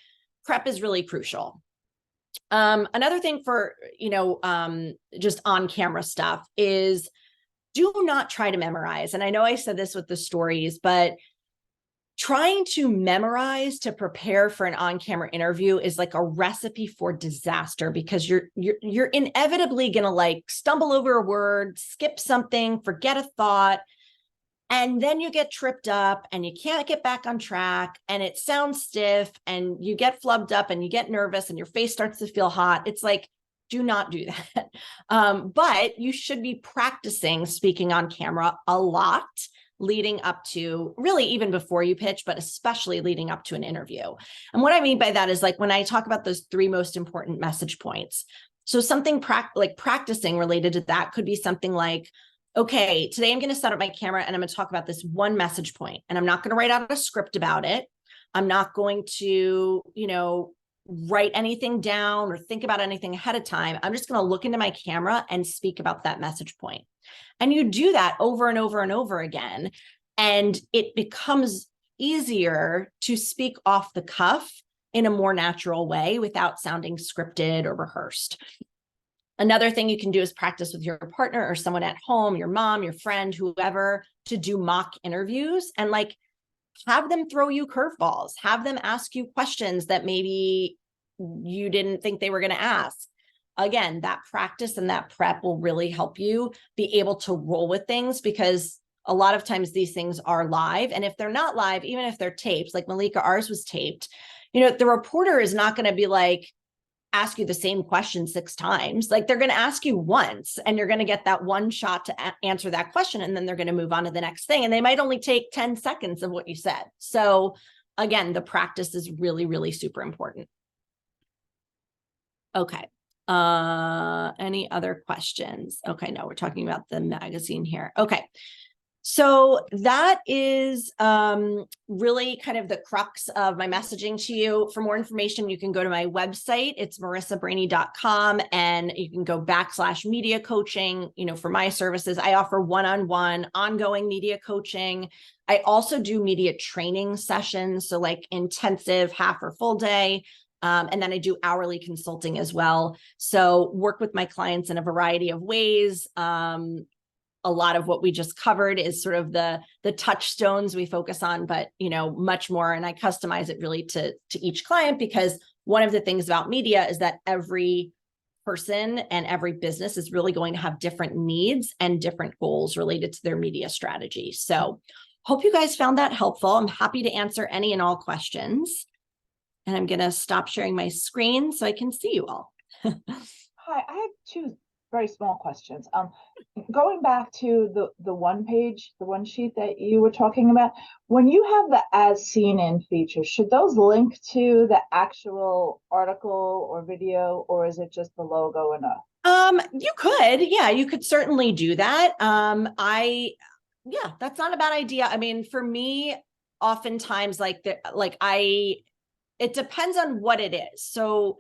prep is really crucial. Another thing for, just on camera stuff is do not try to memorize. And I know I said this with the stories, but trying to memorize to prepare for an on-camera interview is like a recipe for disaster, because you're inevitably going to like stumble over a word, skip something, forget a thought, and then you get tripped up and you can't get back on track and it sounds stiff and you get flubbed up and you get nervous and your face starts to feel hot. It's like, do not do that. But you should be practicing speaking on camera a lot, leading up to, really even before you pitch, but especially leading up to an interview. And what I mean by that is like when I talk about those 3 most important message points. So something like practicing related to that could be something like, okay, today I'm going to set up my camera and I'm going to talk about this one message point, and I'm not going to write out a script about it. I'm not going to, write anything down or think about anything ahead of time. I'm just going to look into my camera and speak about that message point. And you do that over and over and over again, and it becomes easier to speak off the cuff in a more natural way without sounding scripted or rehearsed. Another thing you can do is practice with your partner or someone at home, your mom, your friend, whoever, to do mock interviews and like have them throw you curveballs, have them ask you questions that maybe you didn't think they were going to ask. Again, that practice and that prep will really help you be able to roll with things, because a lot of times these things are live. And if they're not live, even if they're taped, like Malika, ours was taped, the reporter is not going to be like, ask you the same question 6 times. Like they're going to ask you once and you're going to get that one shot to answer that question. And then they're going to move on to the next thing. And they might only take 10 seconds of what you said. So again, the practice is really, really super important. Okay. Any other questions? Okay. No, we're talking about the magazine here. Okay. So that is really kind of the crux of my messaging to you. For more information, you can go to my website. It's marisabrahney.com, and you can go /media coaching, for my services. I offer one-on-one ongoing media coaching. I also do media training sessions, so like intensive half or full day. And then I do hourly consulting as well. So work with my clients in a variety of ways. A lot of what we just covered is sort of the touchstones we focus on, but much more. And I customize it really to each client, because one of the things about media is that every person and every business is really going to have different needs and different goals related to their media strategy. So hope you guys found that helpful. I'm happy to answer any and all questions. And I'm going to stop sharing my screen so I can see you all. Hi, I have 2 very small questions. Going back to the one sheet that you were talking about, when you have the as seen in feature, should those link to the actual article or video, or is it just the logo enough? You could, you could certainly do that. That's not a bad idea. I mean, for me, oftentimes it depends on what it is. So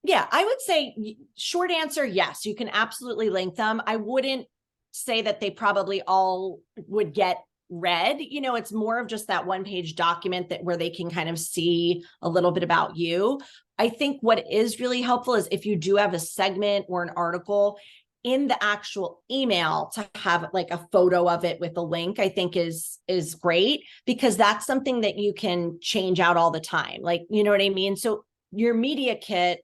Yeah, I would say short answer, yes, you can absolutely link them. I wouldn't say that they probably all would get read. You know, it's more of just that one-page document that where they can kind of see a little bit about you. I think what is really helpful is if you do have a segment or an article in the actual email to have like a photo of it with a link, I think is great, because that's something that you can change out all the time. Like, you know what I mean? So your media kit,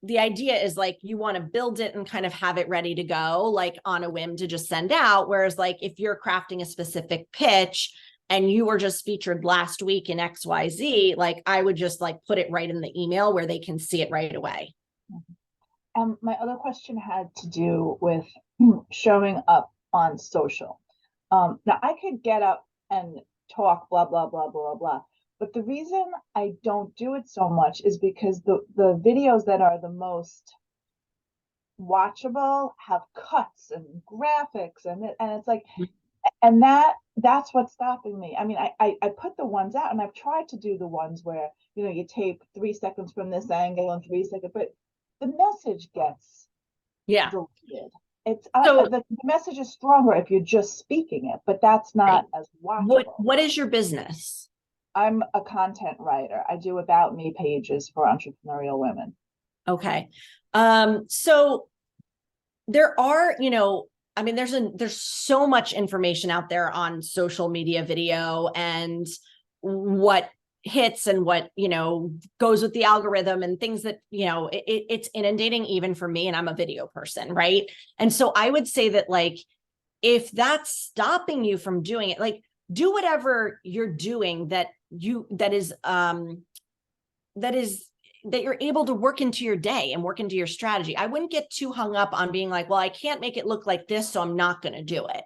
the idea is like you want to build it and kind of have it ready to go, like on a whim to just send out. Whereas like if you're crafting a specific pitch and you were just featured last week in XYZ, like I would just like put it right in the email where they can see it right away. My other question had to do with showing up on social. Now I could get up and talk blah, blah, blah, blah, blah. But the reason I don't do it so much is because the videos that are the most watchable have cuts and graphics and it's like, and that's what's stopping me. I mean, I put the ones out and I've tried to do the ones where, you know, you tape 3 seconds from this angle and 3 seconds, but the message gets deleted. It's So the message is stronger if you're just speaking it, but that's not as watchable. what is your business? I'm a content writer. I do about me pages for entrepreneurial women. Okay. So there are, you know, I mean, there's so much information out there on social media video and what hits and what, you know, goes with the algorithm and things that, you know, it's inundating even for me. And I'm a video person. Right. And so I would say that like, if that's stopping you from doing it, like do whatever you're doing that you're able to work into your day and work into your strategy. I wouldn't get too hung up on being like, well, I can't make it look like this, so I'm not going to do it.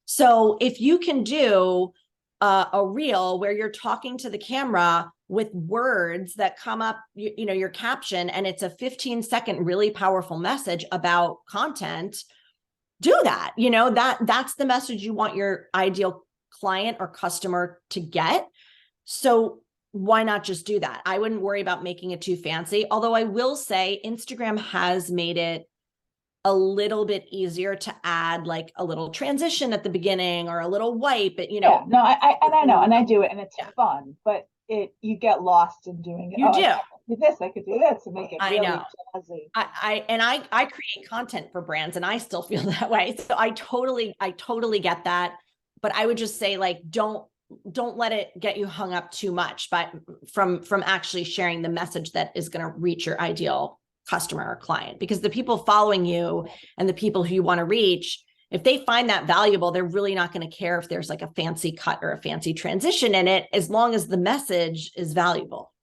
So if you can do a reel where you're talking to the camera with words that come up, you know, your caption, and it's a 15-second really powerful message about content, do that. You know, that's the message you want your ideal client or customer to get. So why not just do that? I wouldn't worry about making it too fancy. Although I will say Instagram has made it a little bit easier to add like a little transition at the beginning or a little wipe, but you know. Yeah, no, I know, and I do it and it's fun, but you get lost in doing it. You do. I could do this, I could do this and make it really I know. jazzy. I create content for brands and I still feel that way. So I totally get that. But I would just say like, don't let it get you hung up too much, but from actually sharing the message that is going to reach your ideal customer or client, because the people following you and the people who you want to reach, if they find that valuable, they're really not going to care if there's like a fancy cut or a fancy transition in it, as long as the message is valuable.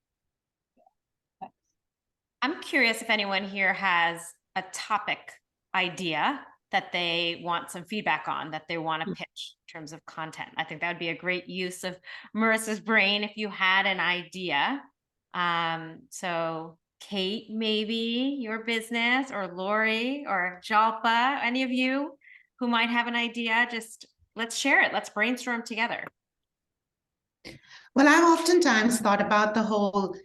I'm curious if anyone here has a topic idea that they want some feedback on, that they want to pitch in terms of content. I think that would be a great use of Marisa's brain if you had an idea. So Kate, maybe your business, or Lori or Jalpa, any of you who might have an idea, just let's share it. Let's brainstorm together. Well, I've oftentimes thought about the whole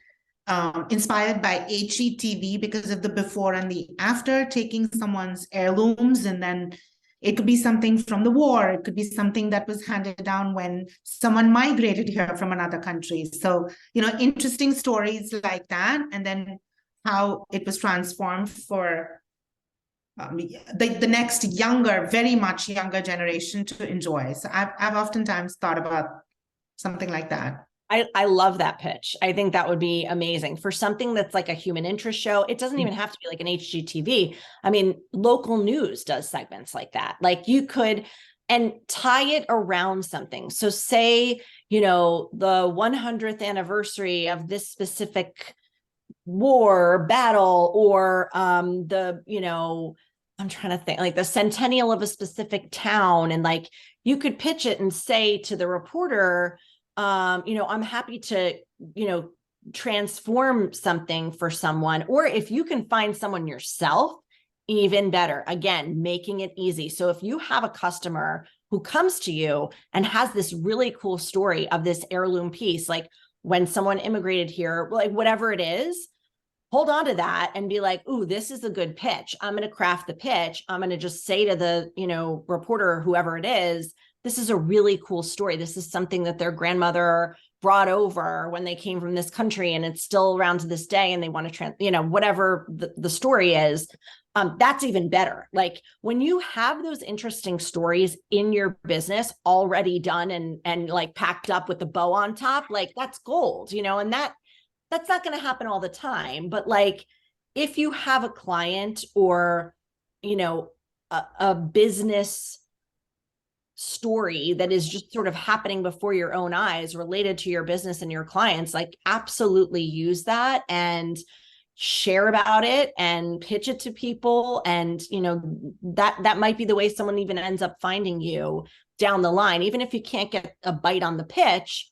inspired by HGTV because of the before and the after, taking someone's heirlooms, and then it could be something from the war. It could be something that was handed down when someone migrated here from another country. So, you know, interesting stories like that, and then how it was transformed for the next younger, very much younger generation to enjoy. So I've oftentimes thought about something like that. I love that pitch. I think that would be amazing for something that's like a human interest show. It doesn't even have to be like an HGTV. I mean, local news does segments like that. Like you could, and tie it around something. So say, you know, the 100th anniversary of this specific war or battle, or the, you know, I'm trying to think, like the centennial of a specific town. And like, you could pitch it and say to the reporter, you know, I'm happy to, you know, transform something for someone. Or if you can find someone yourself, even better. Again, making it easy. So if you have a customer who comes to you and has this really cool story of this heirloom piece, like when someone immigrated here, like whatever it is, hold on to that and be like, ooh, this is a good pitch. I'm going to craft the pitch. I'm going to just say to the, reporter or whoever it is, this is a really cool story. This is something that their grandmother brought over when they came from this country, and it's still around to this day, and they want to whatever the story is. That's even better. Like when you have those interesting stories in your business already done and like packed up with the bow on top, like that's gold, and that's not going to happen all the time. But like if you have a client or, a business story that is just sort of happening before your own eyes related to your business and your clients, like absolutely use that and share about it and pitch it to people. And, that might be the way someone even ends up finding you down the line. Even if you can't get a bite on the pitch,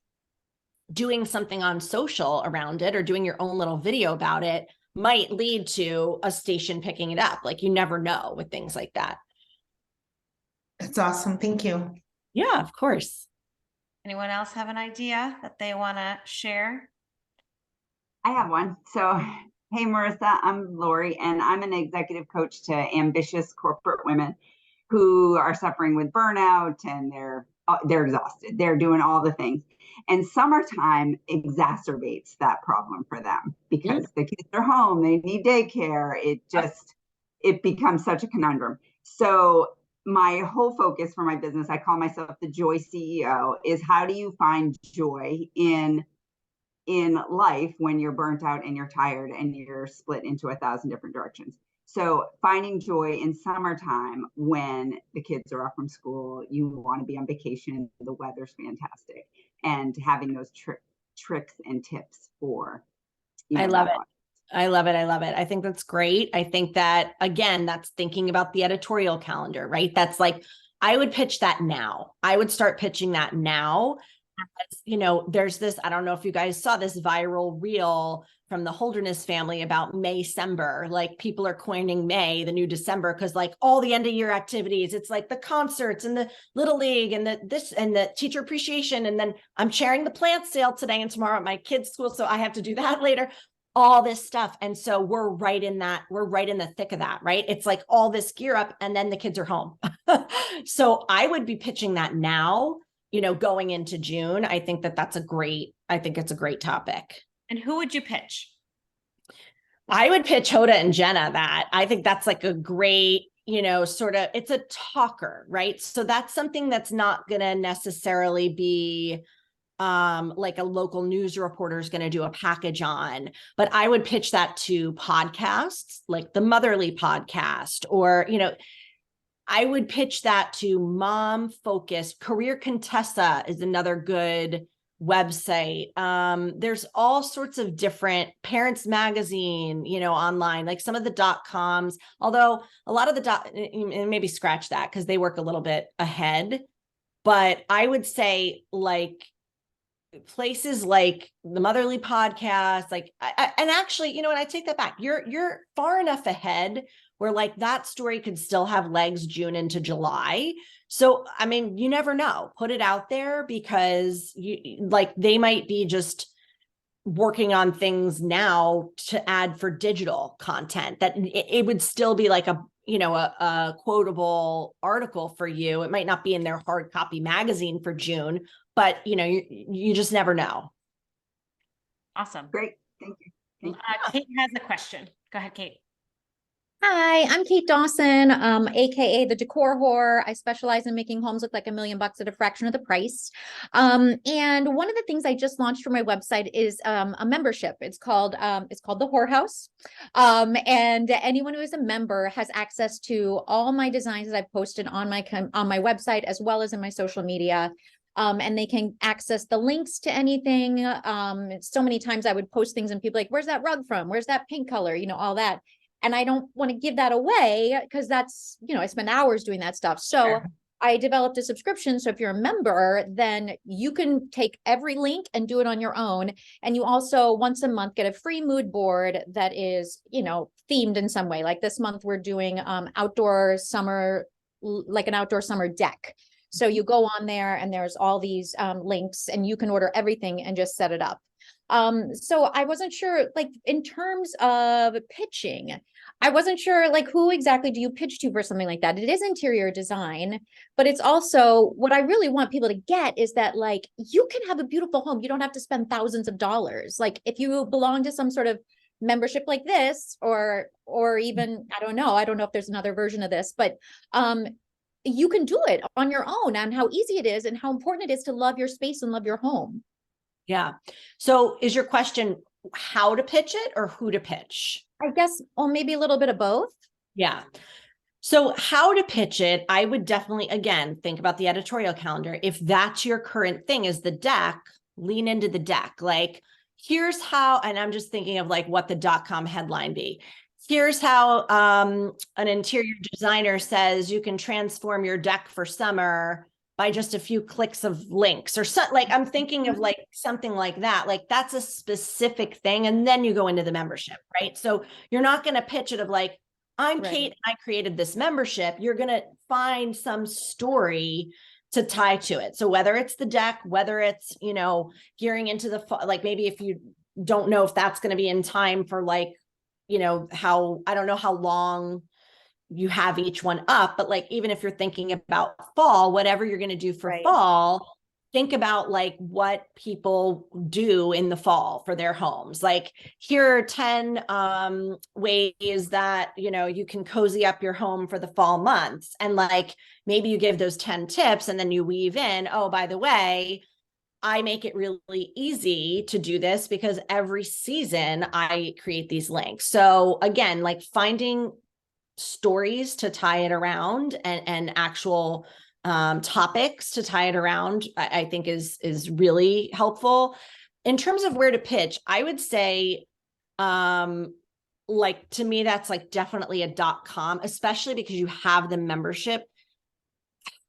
doing something on social around it or doing your own little video about it might lead to a station picking it up. Like you never know with things like that. That's awesome. Thank you. Yeah, of course. Anyone else have an idea that they want to share? I have one. So, hey, Marissa, I'm Lori, and I'm an executive coach to ambitious corporate women who are suffering with burnout, and they're exhausted. They're doing all the things. And summertime exacerbates that problem for them because the kids are home, they need daycare. It becomes such a conundrum. So my whole focus for my business, I call myself the Joy CEO, is how do you find joy in life when you're burnt out and you're tired and you're split into 1,000 different directions. So finding joy in summertime when the kids are off from school, you want to be on vacation, the weather's fantastic, and having those tricks and tips for. I love it. I love it. I love it. I think that's great. I think that, again, that's thinking about the editorial calendar, right? That's like, I would pitch that now. I would start pitching that now. As, there's this, I don't know if you guys saw this viral reel from the Holderness family about May-cember. Like people are coining May, the new December, because like all the end of year activities, it's like the concerts and the Little League and the teacher appreciation. And then I'm chairing the plant sale today and tomorrow at my kids' school. So I have to do that later, all this stuff. And so we're right in the thick of that, right? It's like all this gear up and then the kids are home. So I would be pitching that now, going into June. I think it's a great topic. And who would you pitch? I would pitch Hoda and Jenna that. I think that's like a great, it's a talker, right? So that's something that's not going to necessarily be like a local news reporter is going to do a package on, but I would pitch that to podcasts like the Motherly podcast, or, I would pitch that to Mom Focus. Career Contessa is another good website. There's all sorts of different Parents Magazine, online, like some of the .coms, although a lot of the maybe scratch that because they work a little bit ahead. But I would say like places like the Motherly podcast, like, and actually, and I take that back. You're far enough ahead where like that story could still have legs June into July. So, I mean, you never know, put it out there because they might be just working on things now to add for digital content that it would still be like a quotable article for you. It might not be in their hard copy magazine for June, but you just never know. Awesome. Great. Thank you. Kate has a question. Go ahead, Kate. Hi, I'm Kate Dawson, aka the Decor Whore. I specialize in making homes look like $1 million at a fraction of the price. And one of the things I just launched for my website is a membership. It's called the Whorehouse. And anyone who is a member has access to all my designs that I've posted on my website as well as in my social media. And they can access the links to anything. So many times I would post things and people like, where's that rug from? Where's that pink color? all that. And I don't want to give that away because that's, I spend hours doing that stuff. So sure. I developed a subscription. So if you're a member, then you can take every link and do it on your own. And you also once a month get a free mood board that is, themed in some way. Like this month, we're doing outdoor summer, like an outdoor summer deck. So you go on there and there's all these links and you can order everything and just set it up. So I wasn't sure, like, in terms of pitching, I wasn't sure, like, who exactly do you pitch to for something like that? It is interior design, but it's also what I really want people to get is that, like, you can have a beautiful home. You don't have to spend thousands of dollars. Like, if you belong to some sort of membership like this, or even, I don't know if there's another version of this, but you can do it on your own, and how easy it is and how important it is to love your space and love your home. Yeah. So is your question how to pitch it or who to pitch? I guess, or maybe a little bit of both. Yeah. So how to pitch it, I would definitely, again, think about the editorial calendar. If that's your current thing is the deck, lean into the deck. Like, here's how, and I'm just thinking of like what the .com headline be. Here's how an interior designer says you can transform your deck for summer by just a few clicks of links or something. Like, I'm thinking of like something like that. Like, that's a specific thing. And then you go into the membership, right? So you're not going to pitch it of like, I'm Right. Kate and I created this membership. You're going to find some story to tie to it. So whether it's the deck, whether it's, you know, gearing into the, like, maybe if you don't know if that's going to be in time for like, you know, I don't know how long you have each one up, but like, even if you're thinking about fall, whatever you're going to do for Right. fall, think about like what people do in the fall for their homes. Like, here are 10 ways that, you know, you can cozy up your home for the fall months. And like, maybe you give those 10 tips and then you weave in, oh, by the way, I make it really easy to do this because every season I create these links. So again, like finding stories to tie it around and actual topics to tie it around, I think is really helpful. In terms of where to pitch, I would say, like, to me, that's like definitely a .com, especially because you have the membership.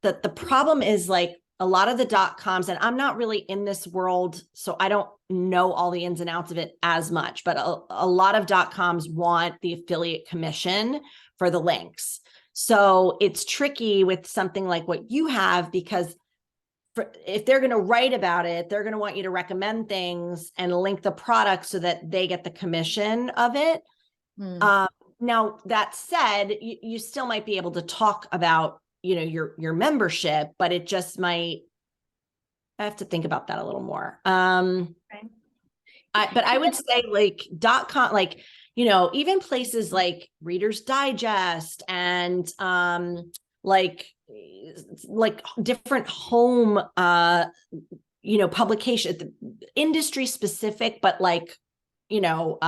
The problem is like a lot of the .coms, and I'm not really in this world, so I don't know all the ins and outs of it as much, but a lot of .coms want the affiliate commission for the links. So it's tricky with something like what you have, because if they're going to write about it, they're going to want you to recommend things and link the product so that they get the commission of it. Now, that said, you still might be able to talk about, you know, your membership, but it just might, I have to think about that a little more. But I would say like .com, like, you know, even places like Reader's Digest and like different home, you know, publication, industry specific, but like, you know,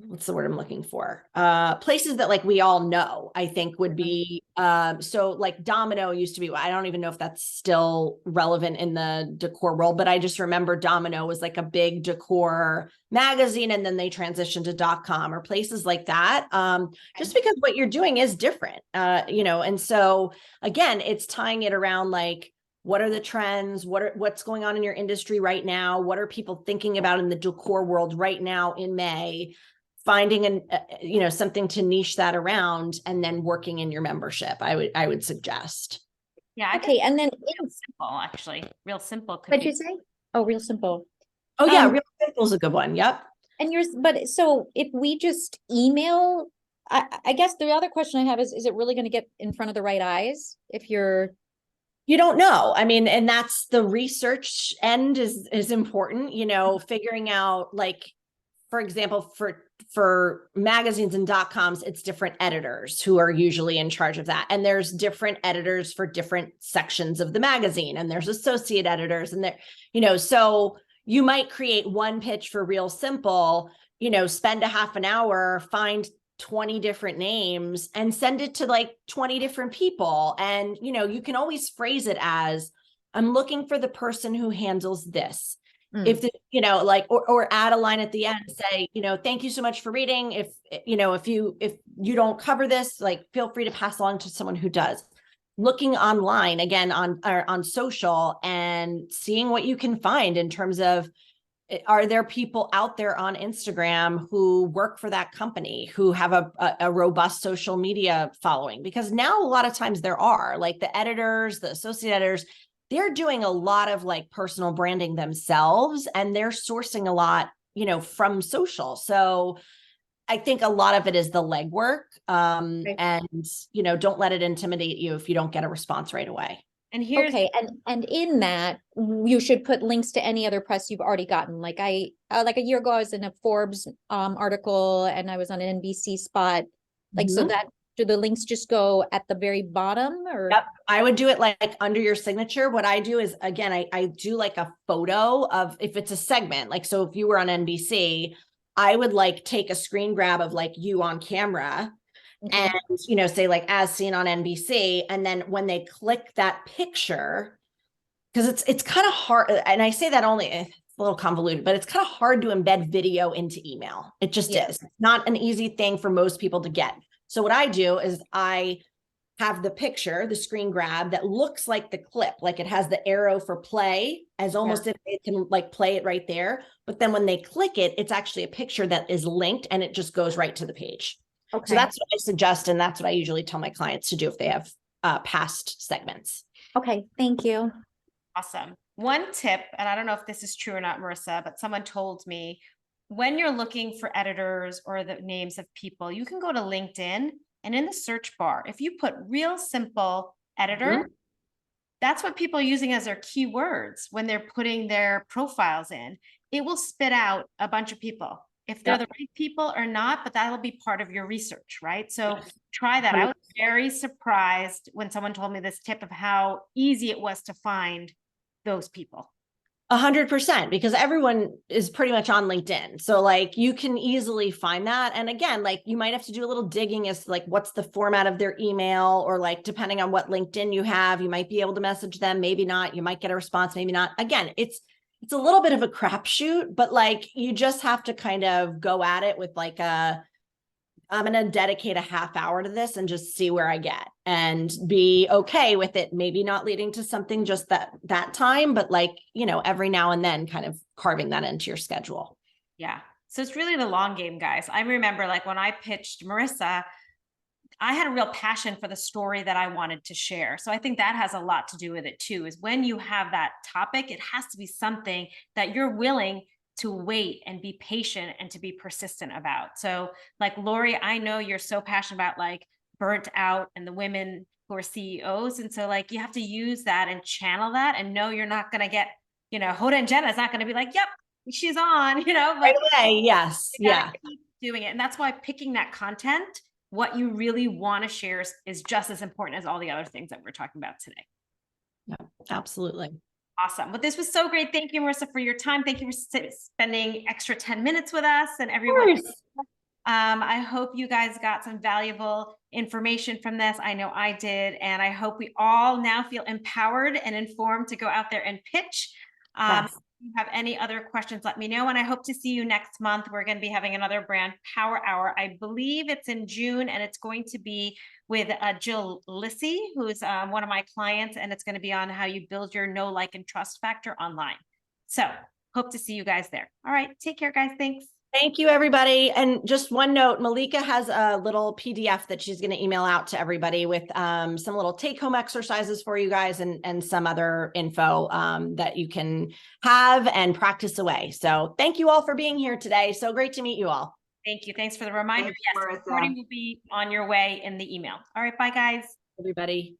what's the word I'm looking for? Places that like we all know, I think would be, so like Domino used to be, I don't even know if that's still relevant in the decor world, but I just remember Domino was like a big decor magazine, and then they transitioned to .com or places like that. Just because what you're doing is different, you know, and so again, it's tying it around like, what are the trends? What's going on in your industry right now? What are people thinking about in the decor world right now in May? Finding you know, something to niche that around, and then working in your membership, I would suggest. Yeah. Okay, and then Real simple, actually. Real simple. what'd you say? Oh, Real Simple. Oh yeah, Real Simple is a good one. Yep. And but so if we just email, I guess the other question I have is it really going to get in front of the right eyes if you don't know. I mean, and that's the research end is important, you know, figuring out, like, for example, for magazines and .coms, it's different editors who are usually in charge of that. And there's different editors for different sections of the magazine, and there's associate editors, and there, you know, so you might create one pitch for Real Simple, you know, spend a half an hour, find 20 different names and send it to like 20 different people. And, you know, you can always phrase it as, I'm looking for the person who handles this. If the, you know, like, or add a line at the end, say, you know, thank you so much for reading. If, you know, if you don't cover this, like, feel free to pass along to someone who does. Looking online again on social and seeing what you can find in terms of, are there people out there on Instagram who work for that company, who have a robust social media following? Because now a lot of times there are, like, the editors, the associate editors, they're doing a lot of like personal branding themselves, and they're sourcing a lot, you know, from social. So I think a lot of it is the legwork. And, you know, don't let it intimidate you if you don't get a response right away. And here's Okay, and in that, you should put links to any other press you've already gotten. Like like a year ago, I was in a Forbes article, and I was on an NBC spot. Like, so that, do the links just go at the very bottom, or? Yep. I would do it like under your signature. What I do is, again, I do like a photo of, if it's a segment, like, so if you were on NBC, I would like take a screen grab of like you on camera. Okay. And, you know, say like as seen on NBC. And then when they click that picture, because it's kind of hard. And I say that only, it's a little convoluted, but it's kind of hard to embed video into email. It just is. It's not an easy thing for most people to get. So what I do is I have the picture, the screen grab that looks like the clip, like it has the arrow for play, as almost if it can like play it right there. But then when they click it, it's actually a picture that is linked, and it just goes right to the page. Okay. So that's what I suggest. And that's what I usually tell my clients to do if they have past segments. Okay, thank you. awesome. One tip, and I don't know if this is true or not, Marisa, but someone told me when you're looking for editors or the names of people, you can go to LinkedIn, and in the search bar, if you put real simple editor, that's what people are using as their keywords when they're putting their profiles in. It will spit out a bunch of people, if they're the right people or not, but that'll be part of your research, right? So try that. I was very surprised when someone told me this tip of how easy it was to find those people. 100%, because everyone is pretty much on LinkedIn. So like you can easily find that. And again, like you might have to do a little digging as to like what's the format of their email, or like depending on what LinkedIn you have, you might be able to message them, maybe not. You might get a response, maybe not. Again, it's a little bit of a crapshoot, but like you just have to kind of go at it with like I'm going to dedicate a half hour to this and just see where I get, and be okay with it. Maybe not leading to something just that time, but like, you know, every now and then kind of carving that into your schedule. Yeah. So it's really the long game, guys. I remember like when I pitched Marisa, I had a real passion for the story that I wanted to share. So I think that has a lot to do with it too, is when you have that topic, it has to be something that you're willing to wait and be patient and to be persistent about. So like Lori, I know you're so passionate about like burnt out and the women who are CEOs. And so like, you have to use that and channel that, and know you're not going to get, you know, Hoda and Jenna is not going to be like, yep, she's on, you know, Right away. Yes. Yeah. Keep doing it. And that's why picking that content, what you really want to share, is just as important as all the other things that we're talking about today. Yeah, absolutely. Awesome. Well, this was so great. Thank you, Marisa, for your time. Thank you for spending extra 10 minutes with us, and everyone. I hope you guys got some valuable information from this. I know I did. And I hope we all now feel empowered and informed to go out there and pitch. Yes. If you have any other questions, let me know. And I hope to see you next month. We're going to be having another brand power hour. I believe it's in June, and it's going to be with Jill Lissy, who's one of my clients, and it's going to be on how you build your know, like, and trust factor online. So hope to see you guys there. All right. Take care, guys. Thanks. Thank you, everybody. And just one note, Malika has a little PDF that she's going to email out to everybody with some little take-home exercises for you guys, and some other info that you can have and practice away. So thank you all for being here today. So great to meet you all. Thank you. Thanks for the reminder. Thanks, yes, Marisa. the recording will be on your way in the email. All right. Bye, guys. Everybody.